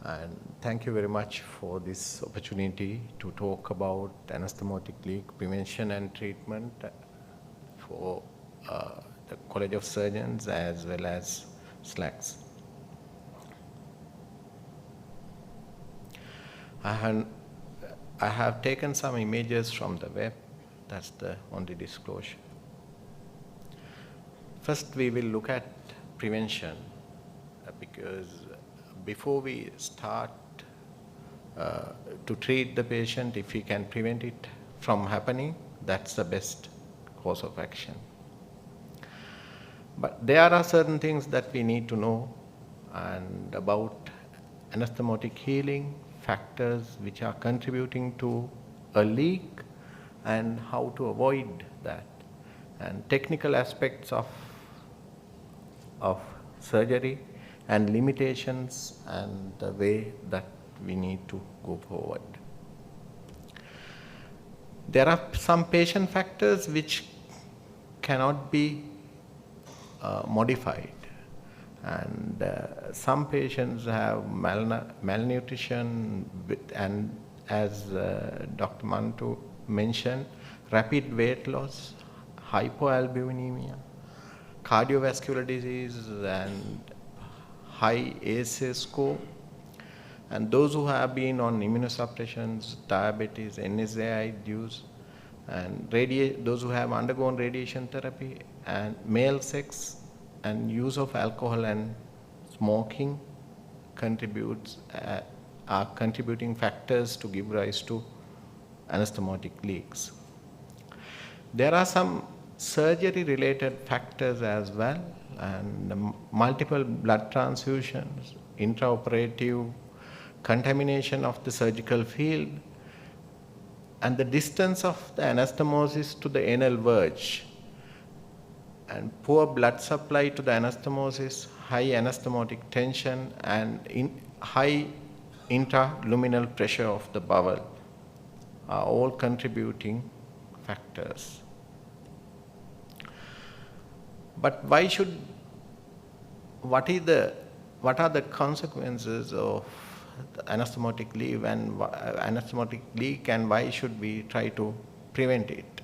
And thank you very much for this opportunity to talk about anastomotic leak prevention and treatment for the College of Surgeons as well as SLACS. I have taken some images from the web. That's the only disclosure. First, we will look at prevention because before we start to treat the patient, if we can prevent it from happening, that's the best course of action. But there are certain things that we need to know and about anastomotic healing, factors which are contributing to a leak and how to avoid that, and technical aspects of surgery and limitations and the way that we need to go forward. There are some patient factors which cannot be modified, and some patients have malnutrition and as Dr. Mantoo mentioned, rapid weight loss, hypoalbuminemia, cardiovascular disease and high ASA score, and those who have been on immunosuppressions, diabetes, NSAID use, and those who have undergone radiation therapy, and male sex and use of alcohol and smoking are contributing factors to give rise to anastomotic leaks. There are some surgery related factors as well, and multiple blood transfusions, intraoperative contamination of the surgical field, and the distance of the anastomosis to the anal verge, and poor blood supply to the anastomosis, high anastomotic tension, and high intraluminal pressure of the bowel are all contributing factors. But what are the consequences of the anastomotic leak and why should we try to prevent it?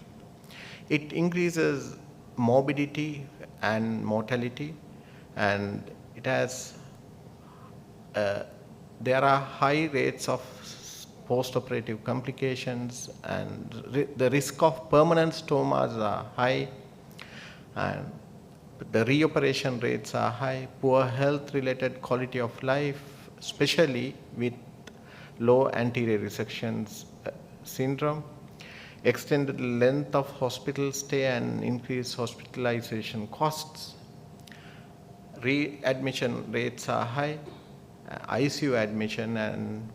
It increases morbidity and mortality, and it has there are high rates of post-operative complications, and the risk of permanent stomas are high, and the reoperation rates are high, poor health-related quality of life, especially with low anterior resection syndrome, extended length of hospital stay and increased hospitalization costs. Readmission rates are high, ICU admission, and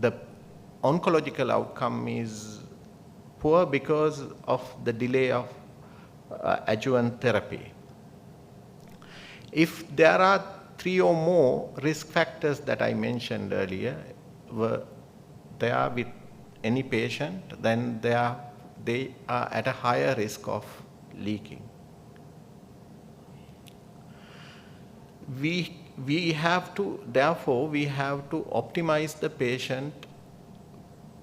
the oncological outcome is poor because of the delay of adjuvant therapy. If there are 3 or more risk factors that I mentioned earlier were there with any patient, then they are at a higher risk of leaking. Therefore, we have to optimize the patient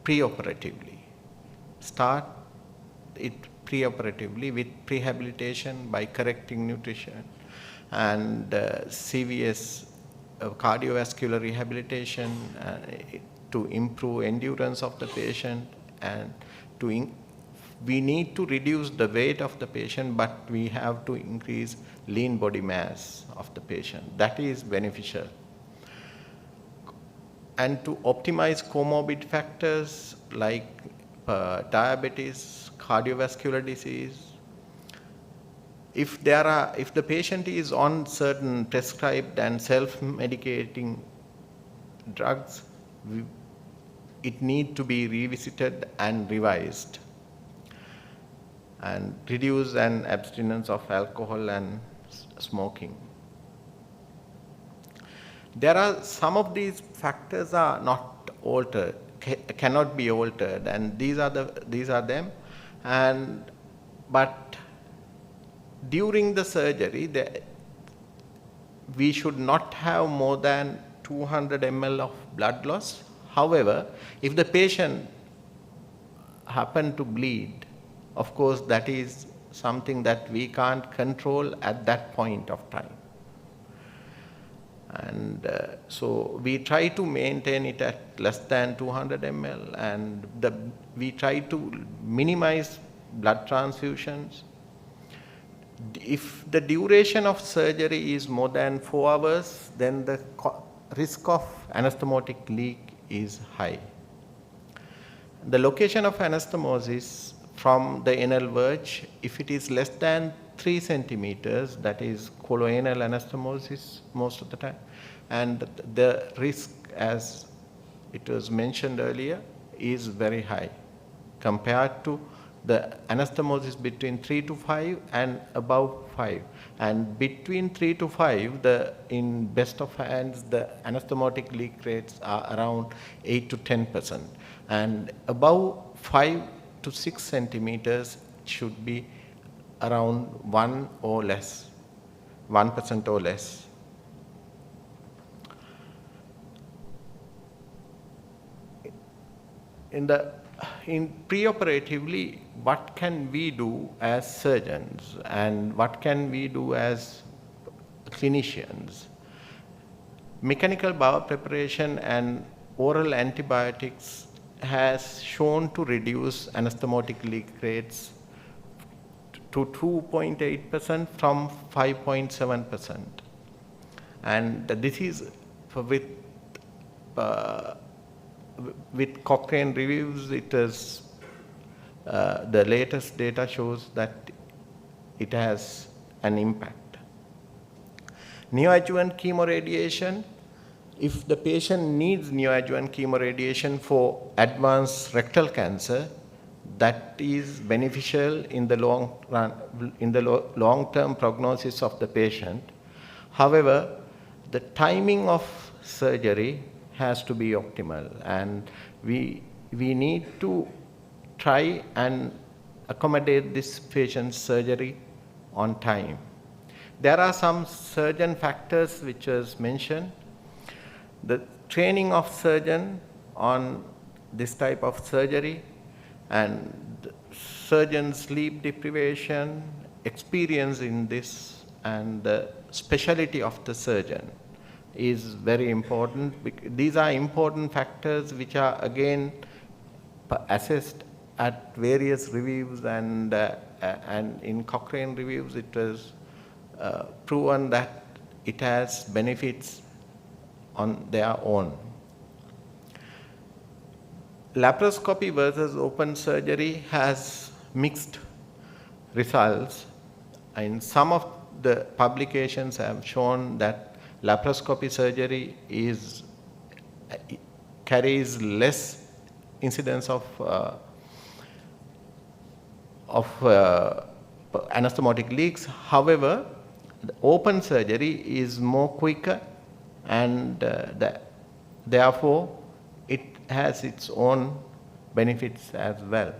preoperatively. Start it preoperatively with prehabilitation by correcting nutrition and CVS cardiovascular rehabilitation to improve endurance of the patient, and we need to reduce the weight of the patient, but we have to increase lean body mass of the patient. That is beneficial. And to optimize comorbid factors like diabetes, cardiovascular disease. If the patient is on certain prescribed and self-medicating drugs, it needs to be revisited and revised, and reduce an abstinence of alcohol and smoking. There are some of these factors are not altered, cannot be altered, and these are them. But during the surgery, we should not have more than 200 ml of blood loss. However, if the patient happen to bleed, of course, that is something that we can't control at that point of time. And so we try to maintain it at less than 200 ml, and we try to minimize blood transfusions. If the duration of surgery is more than 4 hours, then the risk of anastomotic leak is high. The location of anastomosis from the anal verge, if it is less than 3 centimeters, that is coloanal anastomosis most of the time, and the risk, as it was mentioned earlier, is very high compared to the anastomosis between 3 to 5 and above 5. And between 3 to 5, in best of hands, the anastomotic leak rates are around 8 to 10%. And above 5 to 6 centimeters should be around 1% or less. In preoperatively, what can we do as surgeons and what can we do as clinicians? Mechanical bowel preparation and oral antibiotics has shown to reduce anastomotic leak rates to 2.8% from 5.7%. And this is with Cochrane reviews, it is the latest data shows that it has an impact. Neoadjuvant chemoradiation, if the patient needs neoadjuvant chemoradiation for advanced rectal cancer, that is beneficial in the long run, in the long-term prognosis of the patient. However, the timing of surgery has to be optimal, and we need to try and accommodate this patient's surgery on time. There are some surgeon factors which was mentioned. The training of surgeon on this type of surgery, and surgeon sleep deprivation, experience in this, and the specialty of the surgeon is very important. These are important factors which are again assessed at various reviews, and in Cochrane reviews it was proven that it has benefits on their own. laparoscopy versus open surgery has mixed results. And some of the publications have shown that laparoscopy surgery carries less incidence of anastomotic leaks. However, the open surgery is more quicker, and therefore it has its own benefits as well.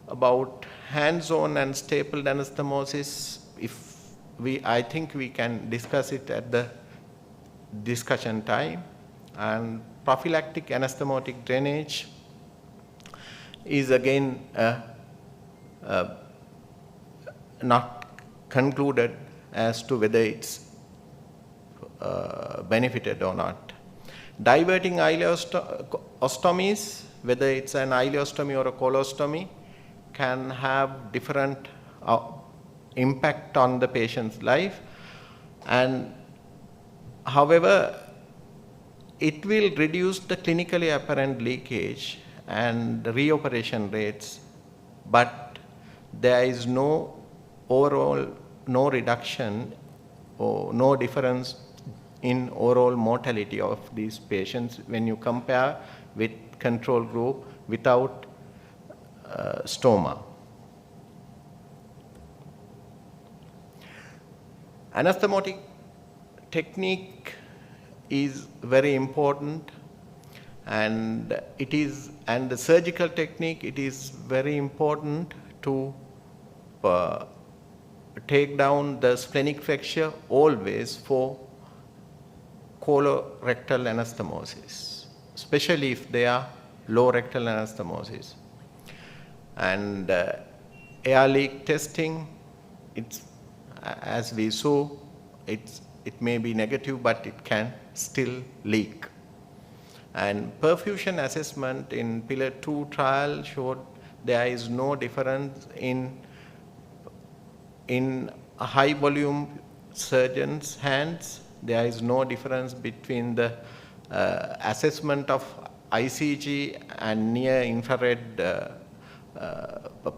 About hands-on and stapled anastomosis, I think we can discuss it at the discussion time. And prophylactic anastomotic drainage is again not concluded as to whether it's benefited or not. Diverting ileostomies, whether it's an ileostomy or a colostomy, can have different impact on the patient's life, and however, it will reduce the clinically apparent leakage and reoperation rates, but there is no reduction or no difference in overall mortality of these patients when you compare with control group without stoma. Anastomotic technique is very important, and the surgical technique, it is very important to take down the splenic fracture always for colorectal anastomosis, especially if they are low rectal anastomosis. And air leak testing, as we saw, it may be negative, but it can still leak. And perfusion assessment in Pillar 2 trial showed there is no difference in a high volume surgeon's hands. There is no difference between the assessment of ICG and near infrared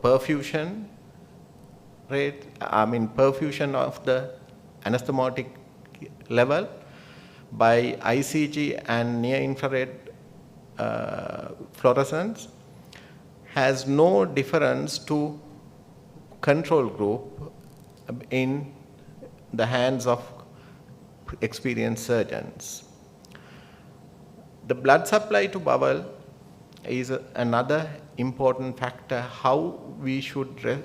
perfusion rate, perfusion of the anastomotic level by ICG and near infrared fluorescence has no difference to control group in the hands of experienced surgeons. The blood supply to bowel is another important factor, how we should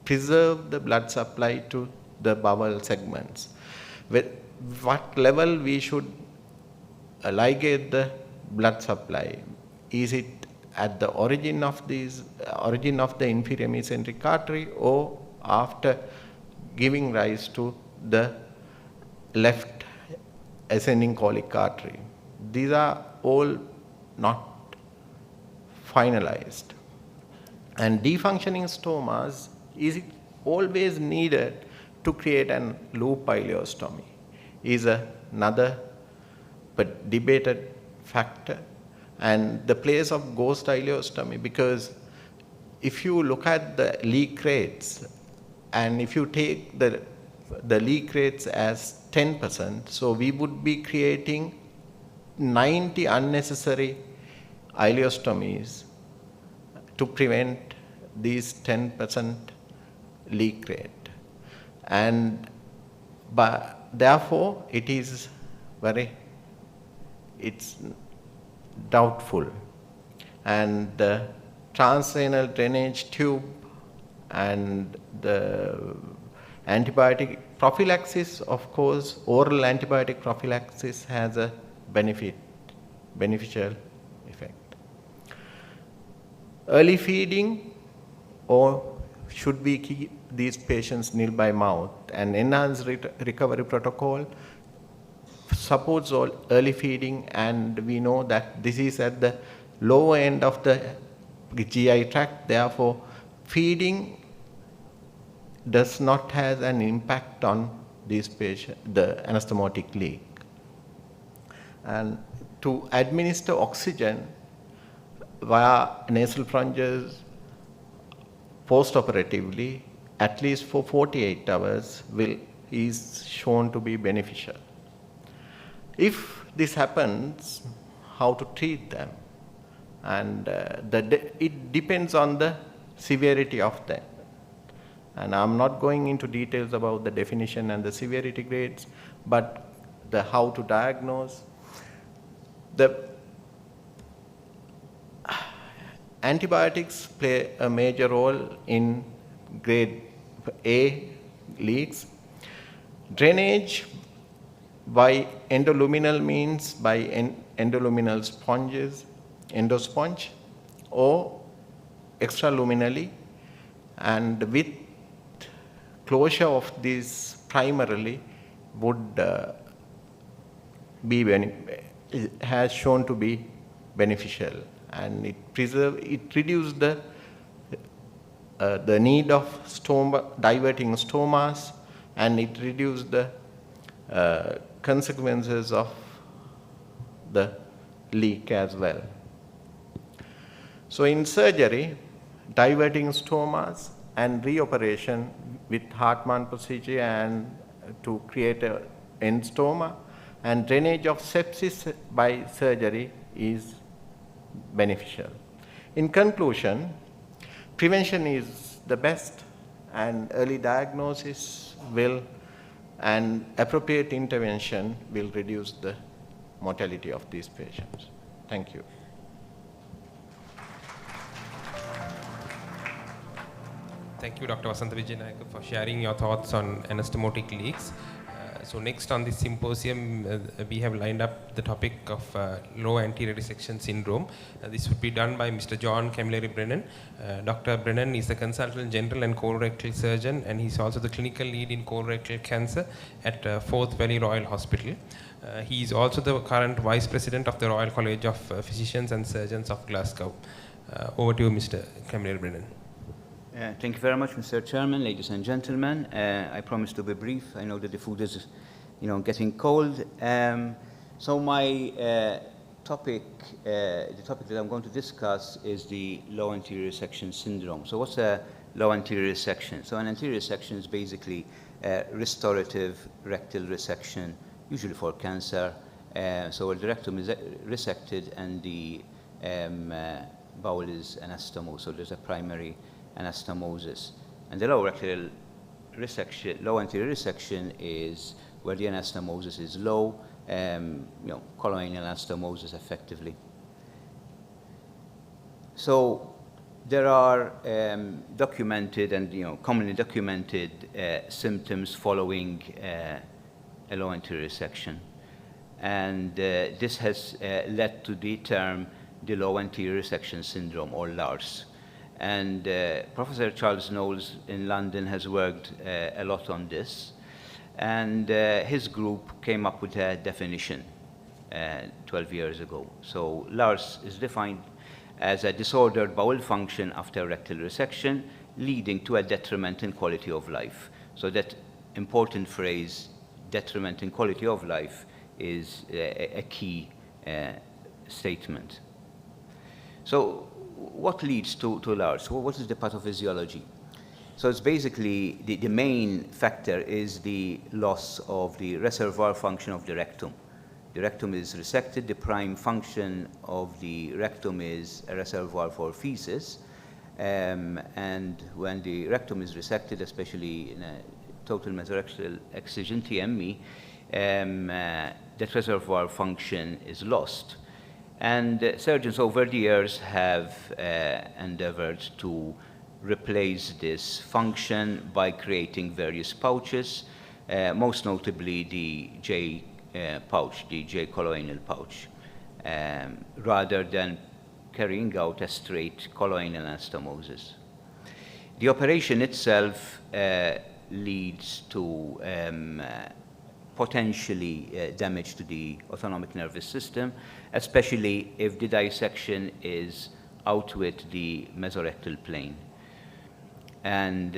preserve the blood supply to the bowel segments. With what level we should ligate the blood supply. Is it at the origin of the inferior mesenteric artery or after giving rise to the left ascending colic artery? These are all not finalized. And defunctioning stomas, is it always needed to create an loop ileostomy? Is another but debated factor. And the place of ghost ileostomy, because if you look at the leak rates, and if you take the leak rates as 10%, so we would be creating 90 unnecessary ileostomies to prevent these 10% leak rate. And therefore, it's doubtful. And the transrenal drainage tube and the antibiotic prophylaxis, of course, oral antibiotic prophylaxis has a beneficial effect. Early feeding, or should we keep these patients nil by mouth? An enhanced recovery protocol supports all early feeding, and we know that this is at the lower end of the GI tract. Therefore, feeding does not have an impact on these patients, the anastomotic leak. And to administer oxygen, via nasal plunges post-operatively, at least for 48 hours, is shown to be beneficial. If this happens, how to treat them? And it depends on the severity of them. And I'm not going into details about the definition and the severity grades, but the how to diagnose. The antibiotics play a major role in grade A leaks. Drainage by endoluminal means by endoluminal sponges, endosponge, or extraluminally, and with closure of these primarily would has shown to be beneficial, and it reduced the need of diverting stomas, and it reduced the consequences of the leak as well. So in surgery, diverting stomas and reoperation with Hartmann procedure and to create an end stoma, and drainage of sepsis by surgery is beneficial. In conclusion, prevention is the best, and early diagnosis and appropriate intervention will reduce the mortality of these patients. Thank you. Thank you, Dr. Wasantha Wijenayake, for sharing your thoughts on anastomotic leaks. So next on this symposium, we have lined up the topic of low anterior dissection syndrome. This would be done by Mr. John Camillerie-Brennan. Dr. Brennan is the consultant general and colorectal surgeon, and he's also the clinical lead in colorectal cancer at Forth Valley Royal Hospital. He is also the current vice president of the Royal College of Physicians and Surgeons of Glasgow. Over to you, Mr. Camillerie-Brennan. Thank you very much, Mr. Chairman, ladies and gentlemen. I promise to be brief. I know that the food is, getting cold. So my topic, the topic that I'm going to discuss is the low anterior section syndrome. So what's a low anterior section? So an anterior section is basically restorative rectal resection, usually for cancer. So the rectum is resected and the bowel is anastomosed. So there's a primary anastomosis. And the low anterior resection is where the anastomosis is low, coloanal anastomosis effectively. So there are documented and commonly documented symptoms following a low anterior resection. And this has led to the term the low anterior resection syndrome, or LARS. And Professor Charles Knowles in London has worked a lot on this. And his group came up with a definition 12 years ago. So LARS is defined as a disordered bowel function after rectal resection leading to a detriment in quality of life. So that important phrase, detriment in quality of life, is a key statement. So what leads to LARS? What is the pathophysiology? So it's basically the main factor is the loss of the reservoir function of the rectum. The rectum is resected. The prime function of the rectum is a reservoir for feces. And when the rectum is resected, especially in a total mesorectal excision, TME, that reservoir function is lost. And surgeons over the years have endeavored to replace this function by creating various pouches, most notably the J pouch, the J coloanal pouch, rather than carrying out a straight coloanal anastomosis. The operation itself leads to potentially damage to the autonomic nervous system, especially if the dissection is outwith the mesorectal plane. And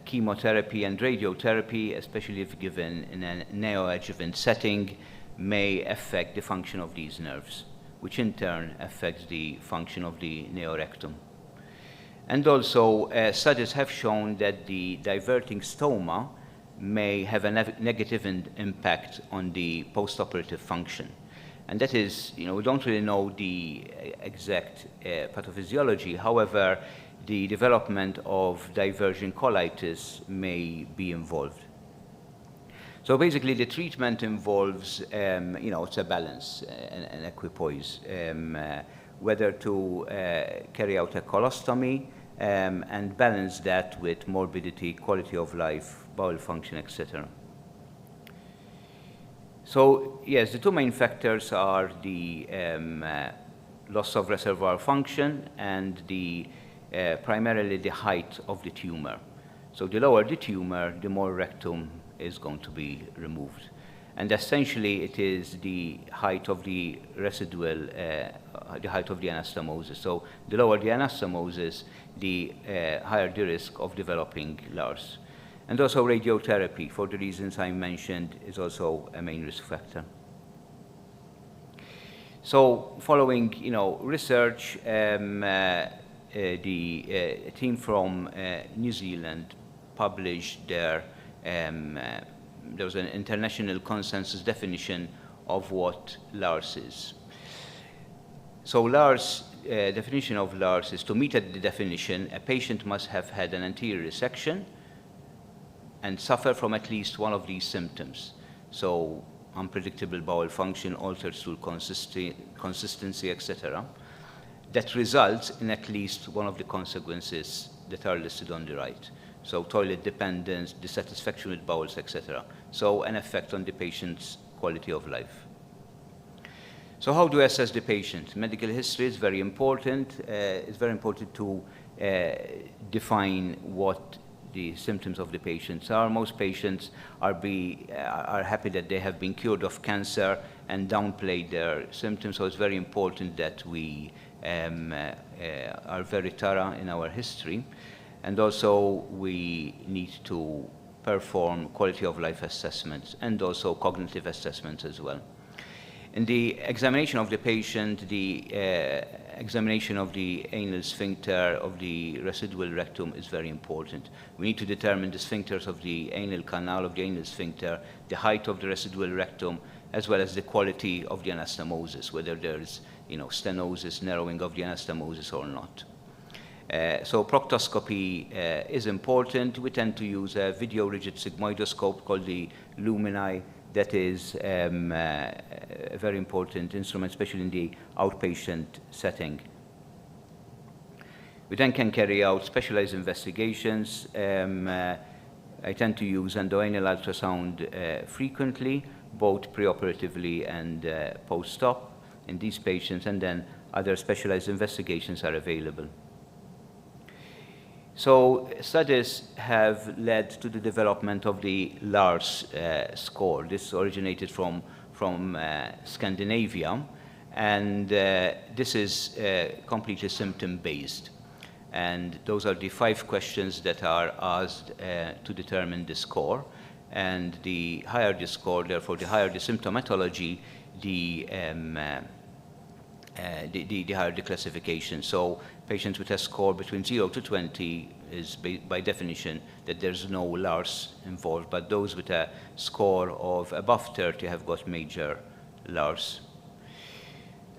chemotherapy and radiotherapy, especially if given in a neoadjuvant setting, may affect the function of these nerves. which in turn affects the function of the neorectum. And also, studies have shown that the diverting stoma may have a negative impact on the postoperative function. And that is, we don't really know the exact pathophysiology. However, the development of diverging colitis may be involved. So basically, the treatment involves, it's a balance, an equipoise, whether to carry out a colostomy and balance that with morbidity, quality of life, bowel function, etc. So yes, the two main factors are the loss of reservoir function and primarily the height of the tumor. So the lower the tumor, the more rectum is going to be removed. And essentially, it is the height of the residual, the height of the anastomosis. So the lower the anastomosis, the higher the risk of developing LARS. And also radiotherapy, for the reasons I mentioned, is also a main risk factor. So following, research, the team from New Zealand published there was an international consensus definition of what LARS is. So LARS, definition of LARS is, to meet the definition, a patient must have had an anterior resection and suffer from at least one of these symptoms. So unpredictable bowel function, altered stool consistency, etc. That results in at least one of the consequences that are listed on the right. So toilet dependence, dissatisfaction with bowels, etc. So an effect on the patient's quality of life. So how do we assess the patient? Medical history is very important. It's very important to define what the symptoms of the patients are. Most patients are happy that they have been cured of cancer and downplay their symptoms. So it's very important that we are very thorough in our history. And also, we need to perform quality of life assessments and also cognitive assessments as well. In the examination of the patient, the examination of the anal sphincter of the residual rectum is very important. We need to determine the sphincters of the anal canal of the anal sphincter, the height of the residual rectum, as well as the quality of the anastomosis, whether there's stenosis, narrowing of the anastomosis or not. So proctoscopy is important. We tend to use a video rigid sigmoidoscope called the Lumini. That is a very important instrument, especially in the outpatient setting. We then can carry out specialized investigations. I tend to use endoanal ultrasound frequently, both preoperatively and post-op in these patients, and then other specialized investigations are available. So studies have led to the development of the LARS score. This originated from Scandinavia, and this is completely symptom-based. And those are the 5 questions that are asked to determine the score. And the higher the score, therefore the higher the symptomatology, the higher the classification. So patients with a score between 0 to 20 is by definition that there's no LARS involved, but those with a score of above 30 have got major LARS.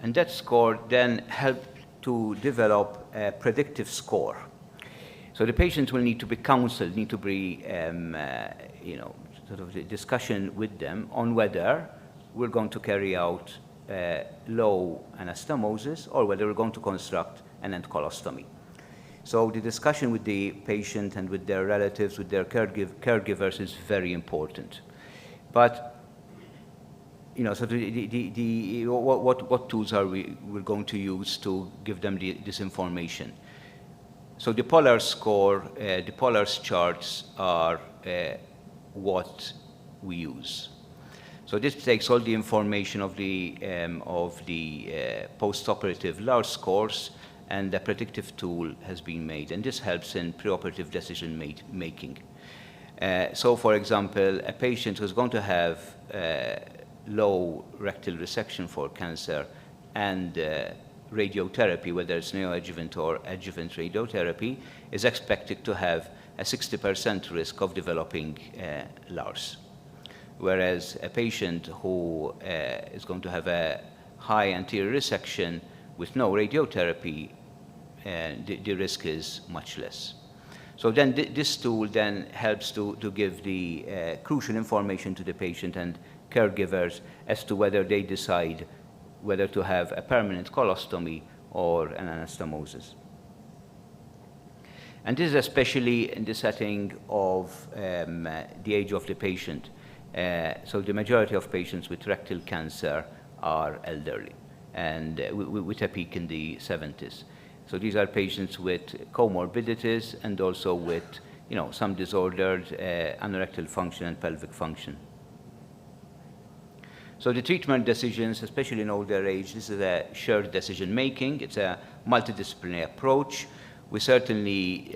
And that score then helped to develop a predictive score. So the patient will need to be counseled, need to be, sort of a discussion with them on whether we're going to carry out low anastomosis or whether we're going to construct an end colostomy. So the discussion with the patient and with their relatives, with their caregivers is very important. But, so what tools are we're going to use to give them this information? So the POLARS score, the POLARS charts are what we use. So this takes all the information of the post-operative LARS scores, and a predictive tool has been made, and this helps in preoperative decision making. So for example, a patient who's going to have low rectal resection for cancer and radiotherapy, whether it's neoadjuvant or adjuvant radiotherapy, is expected to have a 60% risk of developing LARS. Whereas a patient who is going to have a high anterior resection with no radiotherapy, the risk is much less. So then this tool then helps to give the crucial information to the patient and caregivers as to whether they decide whether to have a permanent colostomy or an anastomosis. And this is especially in the setting of the age of the patient. So the majority of patients with rectal cancer are elderly, and with a peak in the 70s. So these are patients with comorbidities and also with, some disordered anorectal function and pelvic function. So the treatment decisions, especially in older age, this is a shared decision making. It's a multidisciplinary approach. We certainly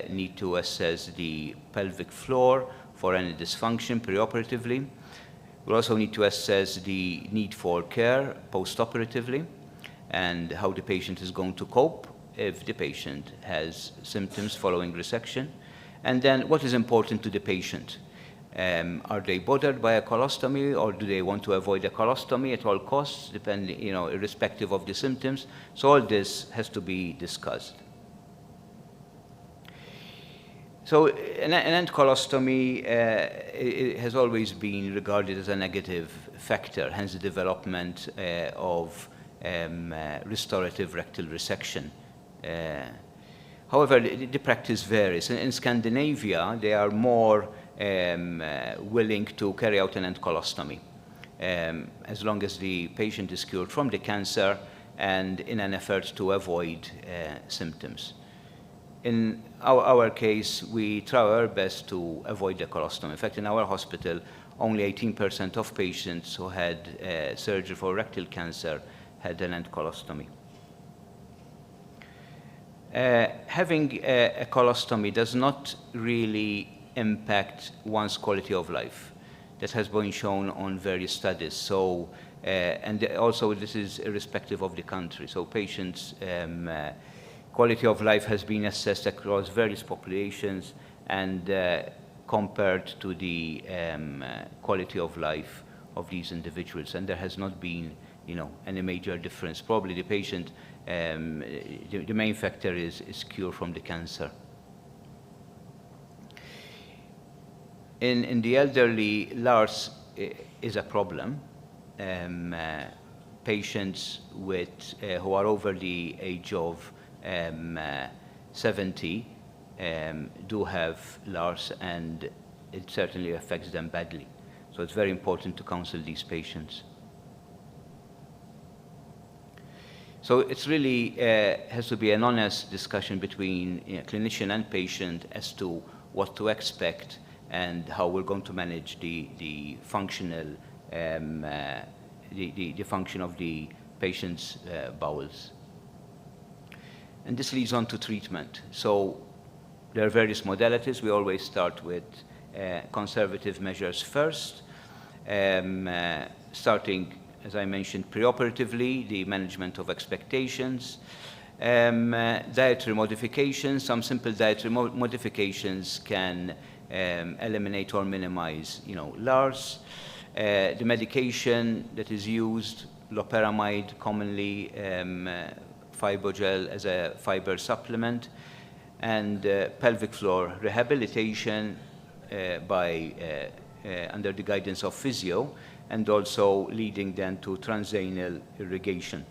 need to assess the pelvic floor for any dysfunction preoperatively. We also need to assess the need for care postoperatively and how the patient is going to cope if the patient has symptoms following resection. And then what is important to the patient. Are they bothered by a colostomy, or do they want to avoid a colostomy at all costs, depending, irrespective of the symptoms? So all this has to be discussed. So an end colostomy it has always been regarded as a negative factor, hence the development of restorative rectal resection. However, the practice varies. In Scandinavia, they are more willing to carry out an end colostomy as long as the patient is cured from the cancer and in an effort to avoid symptoms. In our case, we try our best to avoid the colostomy. In fact, in our hospital, only 18% of patients who had surgery for rectal cancer had an end colostomy. Having a colostomy does not really impact one's quality of life. That has been shown on various studies. So, and also this is irrespective of the country. So patients' quality of life has been assessed across various populations and compared to the quality of life of these individuals. And there has not been, any major difference. Probably the patient, the main factor is cure from the cancer. In the elderly, LARS is a problem. Patients who are over the age of 70 do have LARS, and it certainly affects them badly. So it's very important to counsel these patients. So it's really has to be an honest discussion between clinician and patient as to what to expect and how we're going to manage the functional, the function of the patient's bowels. And this leads on to treatment. So there are various modalities. We always start with conservative measures first, starting, as I mentioned, preoperatively, the management of expectations, dietary modifications. Some simple dietary modifications can eliminate or minimize, LARS. The medication that is used, loperamide, commonly Fibogel as a fiber supplement, and pelvic floor rehabilitation under the guidance of physio, and also leading then to transanal irrigation.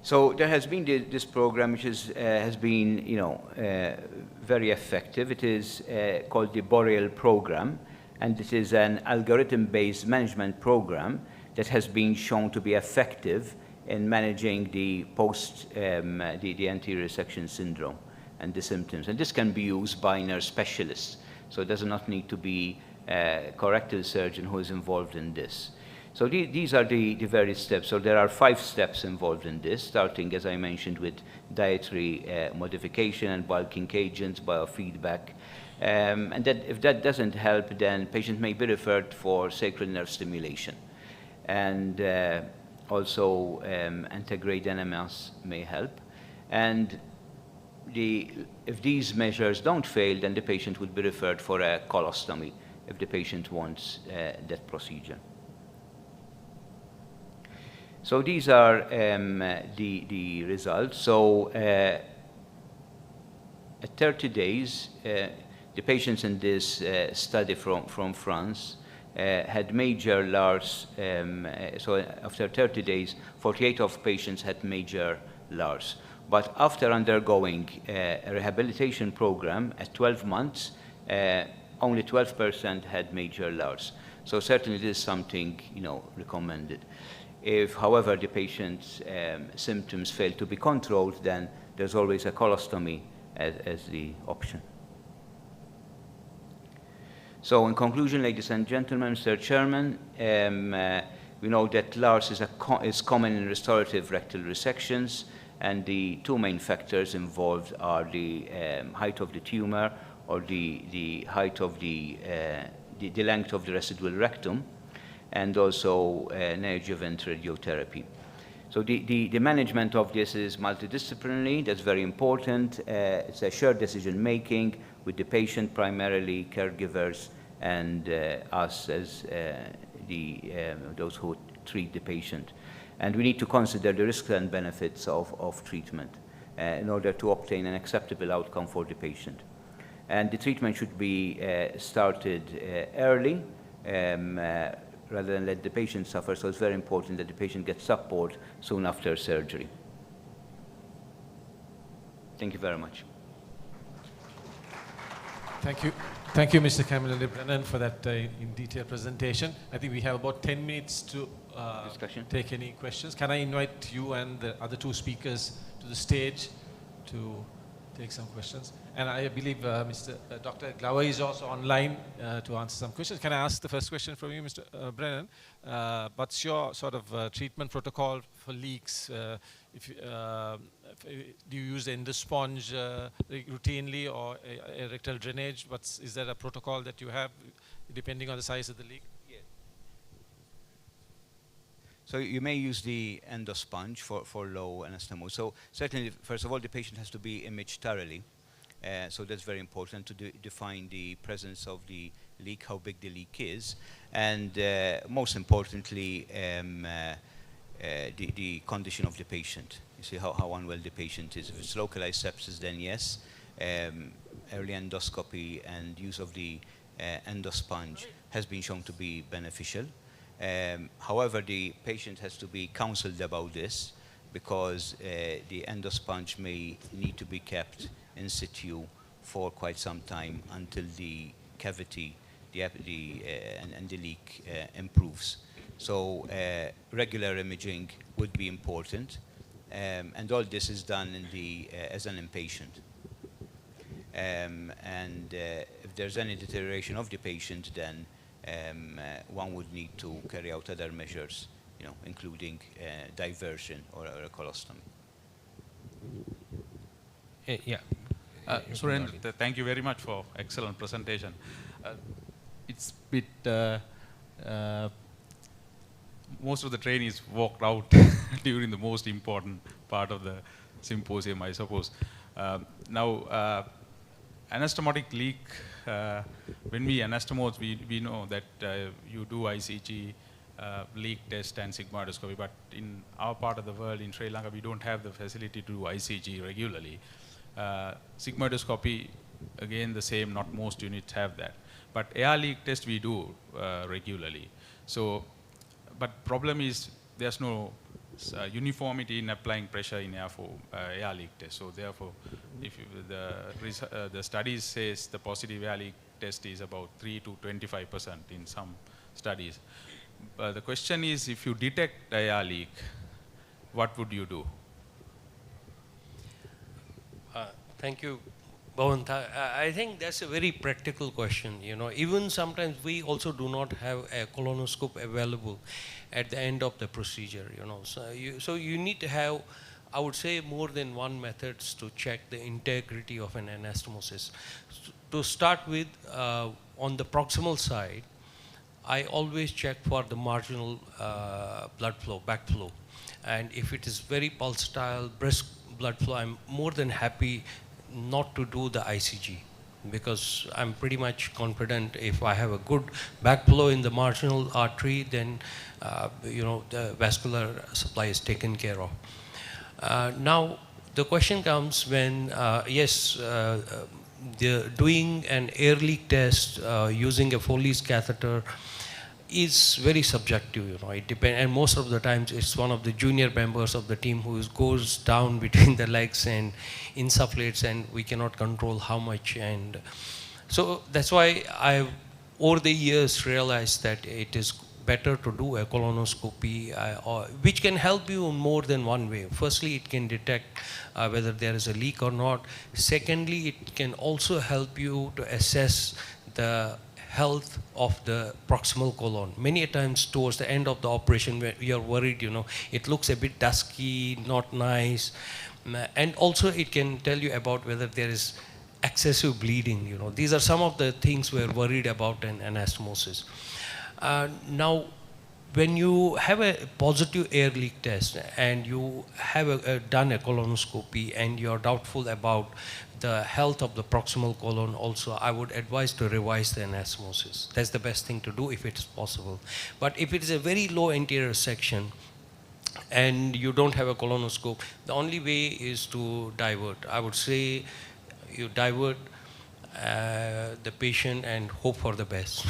So there has been this program which has been, very effective. It is called the Boreal program, and it is an algorithm-based management program that has been shown to be effective in managing the the anterior resection syndrome and the symptoms. And this can be used by nurse specialists. So it does not need to be a colorectal surgeon who is involved in this. So these are the various steps. So there are 5 steps involved in this, starting, as I mentioned, with dietary modification and bulking agents, biofeedback. And that if that doesn't help, then patient may be referred for sacral nerve stimulation. And also antegrade NMS may help. And if these measures don't fail, then the patient would be referred for a colostomy if the patient wants that procedure. So these are the results. So at 30 days, the patients in this study from France had major LARS. So after 30 days, 48 of patients had major LARS. But after undergoing a rehabilitation program at 12 months, only 12% had major LARS. So certainly this is something, recommended. If, however, the patient's symptoms fail to be controlled, then there's always a colostomy as the option. So in conclusion, ladies and gentlemen, Mr. Chairman, we know that LARS is common in restorative rectal resections, and the two main factors involved are the height of the tumor, or the height of the length of the residual rectum, and also neoadjuvant radiotherapy. So the management of this is multidisciplinary. That's very important. It's a shared decision-making with the patient, primarily caregivers, and us as those who treat the patient. And we need to consider the risks and benefits of treatment in order to obtain an acceptable outcome for the patient. And the treatment should be started early rather than let the patient suffer. So it's very important that the patient gets support soon after surgery. Thank you very much. Thank you. Thank you, Mr. Camillerie-Brennan, for that in-detail presentation. I think we have about 10 minutes to take any questions. Can I invite you and the other two speakers to the stage to take some questions? And I believe Dr. Glover is also online to answer some questions. Can I ask the first question from you, Mr. Brennan? What's your sort of treatment protocol for leaks? Do you use the endosponge routinely, or a rectal drainage? Is there a protocol that you have depending on the size of the leak? Yes. So you may use the endosponge for low anastomosis. So certainly, first of all, the patient has to be imaged thoroughly. So that's very important to define the presence of the leak, how big the leak is, and most importantly, the condition of the patient. You see how unwell the patient is. If it's localized sepsis, then yes, early endoscopy and use of the endosponge has been shown to be beneficial. However, the patient has to be counseled about this, because the endosponge may need to be kept in situ for quite some time until the cavity and the leak improves. So regular imaging would be important, and all this is done as an inpatient. If there's any deterioration of the patient, then one would need to carry out other measures, including diversion or a colostomy. Yeah. Surendra, thank you very much for excellent presentation. It's bit most of the trainees walked out during the most important part of the symposium, I suppose. Now, anastomotic leak, when we anastomose, we know that you do ICG, leak test and sigmoidoscopy, but in our part of the world, in Sri Lanka, we don't have the facility to do ICG regularly. Sigmoidoscopy, again the same, not most units have that. But air leak test we do regularly. So, but problem is there's no uniformity in applying pressure in air for air leak test. So therefore, if the studies says the positive air leak test is about 3 to 25% in some studies. The question is, if you detect a air leak, what would you do? Thank you, Wasantha. I think that's a very practical question. Even sometimes we also do not have a colonoscope available at the end of the procedure. So you need to have, I would say, more than one methods to check the integrity of an anastomosis. To start with, on the proximal side, I always check for the marginal blood flow, backflow. And if it is very pulsatile, brisk blood flow, I'm more than happy not to do the ICG, because I'm pretty much confident if I have a good backflow in the marginal artery, then the vascular supply is taken care of. Now, the question comes when, doing an air leak test using a Foley's catheter is very subjective, it depends, and most of the times it's one of the junior members of the team who goes down between the legs and insufflates, and we cannot control how much. And so that's why I've over the years realized that it is better to do a colonoscopy, which can help you in more than one way. Firstly, it can detect whether there is a leak or not. Secondly, it can also help you to assess the health of the proximal colon. Many a times towards the end of the operation, where you're worried, it looks a bit dusky, not nice. And also it can tell you about whether there is excessive bleeding. These are some of the things we're worried about in anastomosis. Now, when you have a positive air leak test and you have done a colonoscopy and you're doubtful about the health of the proximal colon also, I would advise to revise the anastomosis. That's the best thing to do if it's possible. But if it is a very low anterior section and you don't have a colonoscope, the only way is to divert. I would say you divert the patient and hope for the best.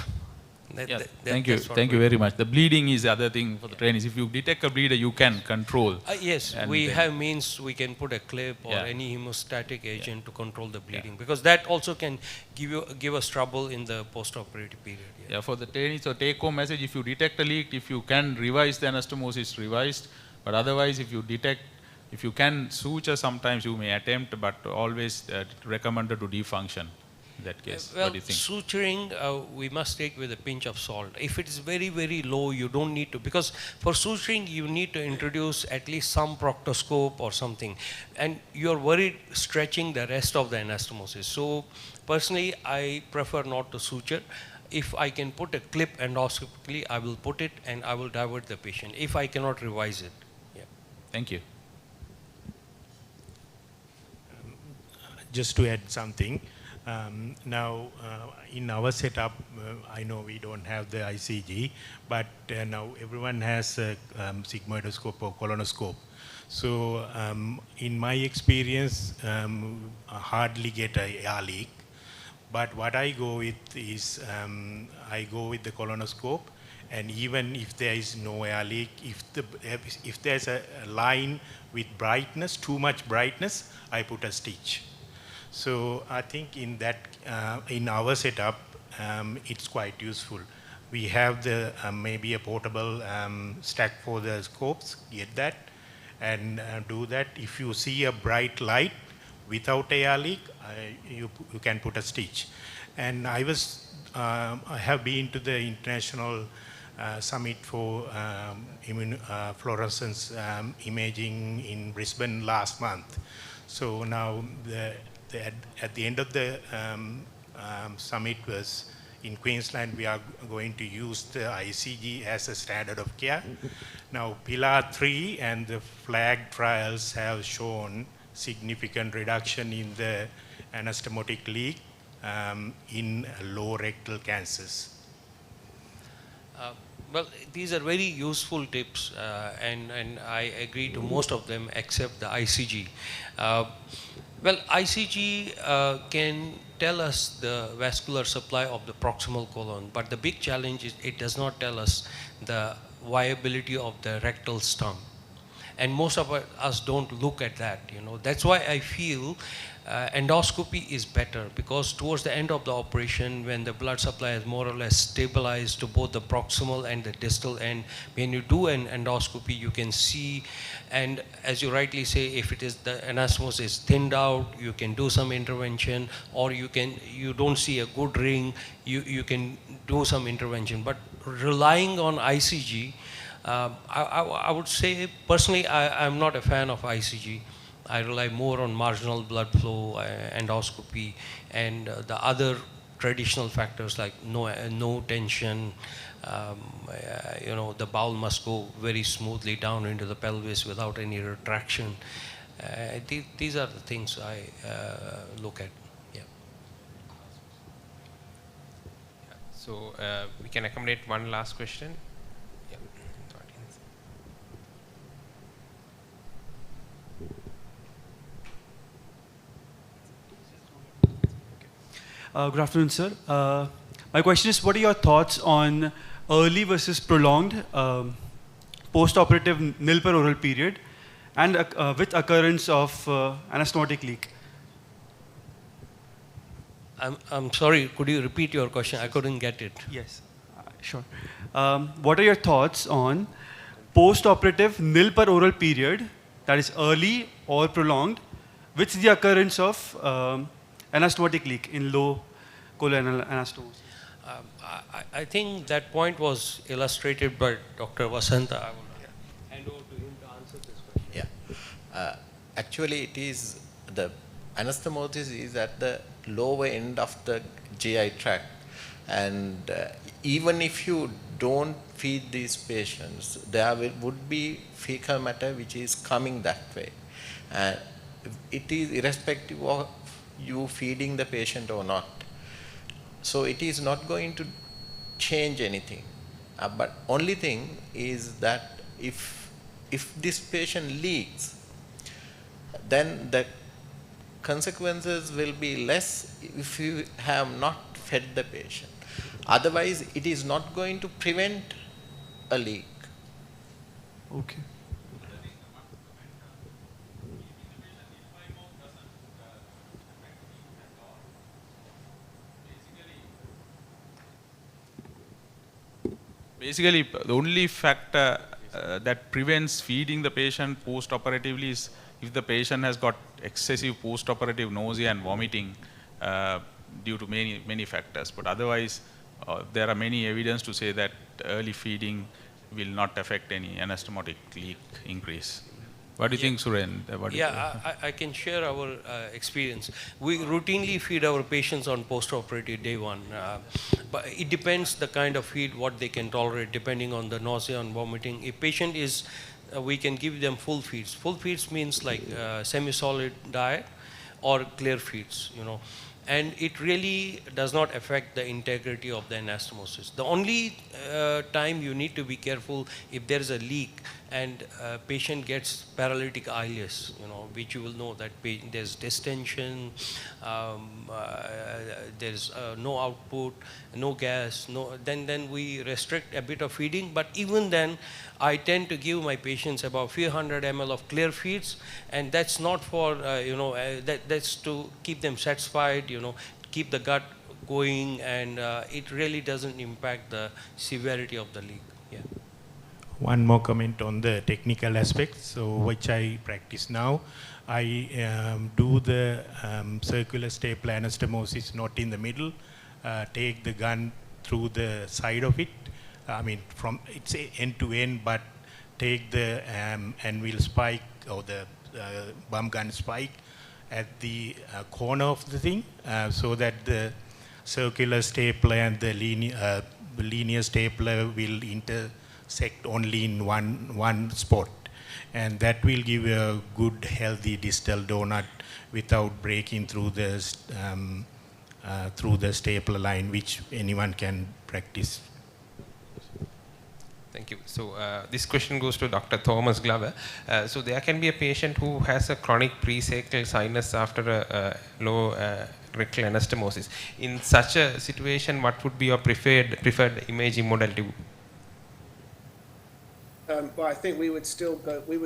Thank you very much. The bleeding is the other thing for the trainees. If you detect a bleeder, you can control. Yes, we have means we can put a clip or any hemostatic agent to control the bleeding, because that also can give us trouble in the post-operative period. Yeah, for the trainees, so take-home message: if you detect a leak, if you can revise the anastomosis, revised. But otherwise, if you can suture, sometimes you may attempt, but always recommended to defunction. In that case, well, what do you think? Suturing, we must take with a pinch of salt. If it is very, very low, you don't need to, because for suturing, you need to introduce at least some proctoscope or something. And you're worried stretching the rest of the anastomosis. So personally, I prefer not to suture. If I can put a clip endoscopically, I will put it and I will divert the patient if I cannot revise it. Yeah. Thank you. Just to add something. Now, in our setup, I know we don't have the ICG, but now everyone has a sigmoidoscope or colonoscope. So, in my experience, I hardly get a air leak. But what I go with is, I go with the colonoscope, and even if there is no air leak, if there's a line with brightness, too much brightness, I put a stitch. So I think in that, in our setup, it's quite useful. We have the maybe a portable stack for the scopes. Get that and do that. If you see a bright light without a air leak, you can put a stitch. And I have been to the international summit for fluorescence imaging in Brisbane last month. So now at the end of the summit was in Queensland, we are going to use the ICG as a standard of care. Now, Pillar 3 and the FLAG trials have shown significant reduction in the anastomotic leak in low rectal cancers. Well, these are very useful tips, and I agree to most of them except the ICG. Well, ICG can tell us the vascular supply of the proximal colon, but the big challenge is it does not tell us the viability of the rectal stump. And most of us don't look at that, That's why I feel endoscopy is better, because towards the end of the operation, when the blood supply is more or less stabilized to both the proximal and the distal end, when you do an endoscopy, you can see, and as you rightly say, if it is the anastomosis is thinned out, you can do some intervention, or you don't see a good ring, you can do some intervention. But relying on ICG, I would say, personally, I'm not a fan of ICG. I rely more on marginal blood flow, endoscopy, and the other traditional factors like no tension, The bowel must go very smoothly down into the pelvis without any retraction. These are the things I look at. Yeah. So we can accommodate one last question. Yeah. Good afternoon, sir. My question is, what are your thoughts on early versus prolonged post-operative nil per oral period and with occurrence of anastomotic leak? I'm sorry, could you repeat your question? I couldn't get it. Yes, sure. What are your thoughts on post-operative nil per oral period, that is early or prolonged, with the occurrence of anastomotic leak in low colon anastomosis? I think that point was illustrated by Dr. Wasantha. I will hand over to him to answer this question. Yeah. Actually, it is the anastomosis is at the lower end of the GI tract, and even if you don't feed these patients, there would be fecal matter which is coming that way, and it is irrespective of you feeding the patient or not. So it is not going to change anything. But only thing is that if this patient leaks, then the consequences will be less if you have not fed the patient. Otherwise, it is not going to prevent a leak. Okay. Basically, the only factor that prevents feeding the patient post-operatively is if the patient has got excessive post-operative nausea and vomiting due to many factors. But otherwise, there are many evidence to say that early feeding will not affect any anastomotic leak increase. What do you think, Surendra? I can share our experience. We routinely feed our patients on post-operative day one. But it depends the kind of feed, what they can tolerate, depending on the nausea and vomiting. If patient is, we can give them full feeds. Full feeds means like semi-solid diet or clear feeds, And it really does not affect the integrity of the anastomosis. The only time you need to be careful if there is a leak and patient gets paralytic ileus, which you will know that there's distension, there's no output, no gas, then we restrict a bit of feeding. But even then, I tend to give my patients about few hundred ml of clear feeds, and that's not for, that's to keep them satisfied, keep the gut going, and it really doesn't impact the severity of the leak. Yeah. One more comment on the technical aspects, which I practice now. I do the circular staple anastomosis not in the middle, take the gun through the side of it. From it's end to end, but take the anvil spike or the bum gun spike at the corner of the thing, so that the circular stapler and the linear stapler will intersect only in one spot, and that will give a good healthy distal donut without breaking through the stapler line, which anyone can practice. Thank you. So this question goes to Dr. Thomas Glover. So there can be a patient who has a chronic presacral sinus after a low rectal anastomosis. In such a situation, what would be your preferred imaging modality? Well, I think we would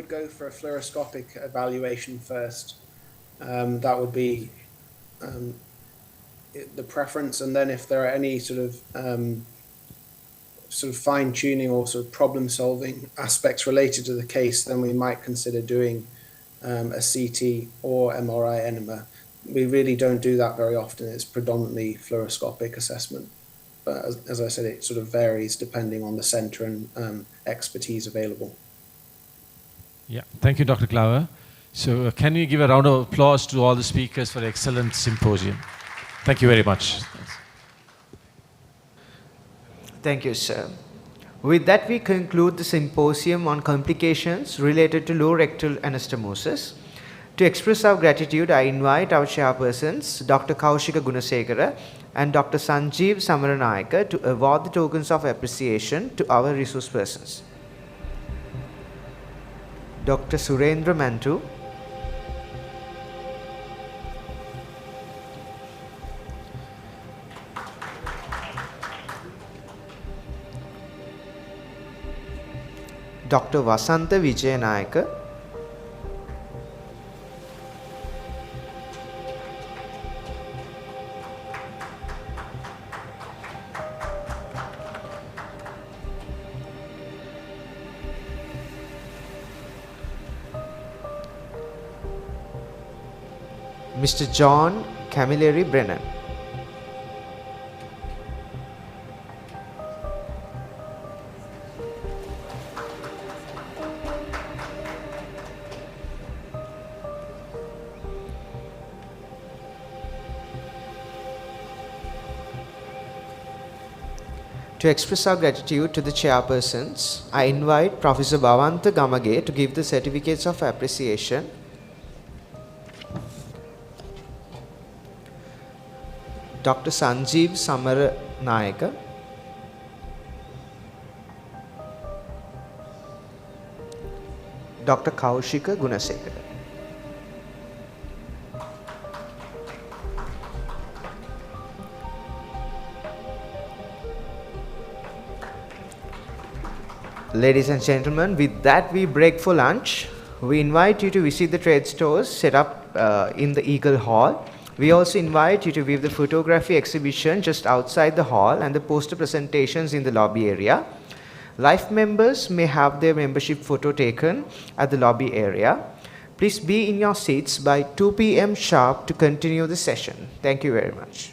go for a fluoroscopic evaluation first. That would be the preference, and then if there are any sort of fine-tuning or sort of problem-solving aspects related to the case, then we might consider doing a CT or MRI enema. We really don't do that very often. It's predominantly fluoroscopic assessment. But as I said, it sort of varies depending on the center and expertise available. Yeah, thank you, Dr. Glover. So can we give a round of applause to all the speakers for an excellent symposium? Thank you very much. Thank you, sir. With that, we conclude the symposium on complications related to low rectal anastomosis. To express our gratitude, I invite our chairpersons, Dr. Kaushika Gunasekara and Dr. Sanjeev Samaranayake, to award the tokens of appreciation to our resource persons. Dr. Surendra Mantoo, Dr. Wasantha Wijenayake, Mr. John Camillerie-Brennan, To express our gratitude to the chairpersons, I invite Professor Bhavantha Gamage to give the certificates of appreciation. Dr. Sanjeev Samaranayake, Dr. Kaushika Gunasekara. Ladies and gentlemen, with that we break for lunch. We invite you to visit the trade stores set up in the Eagle Hall. We also invite you to view the photography exhibition just outside the hall and the poster presentations in the lobby area. Life members may have their membership photo taken at the lobby area. Please be in your seats by 2 p.m. sharp to continue the session. Thank you very much.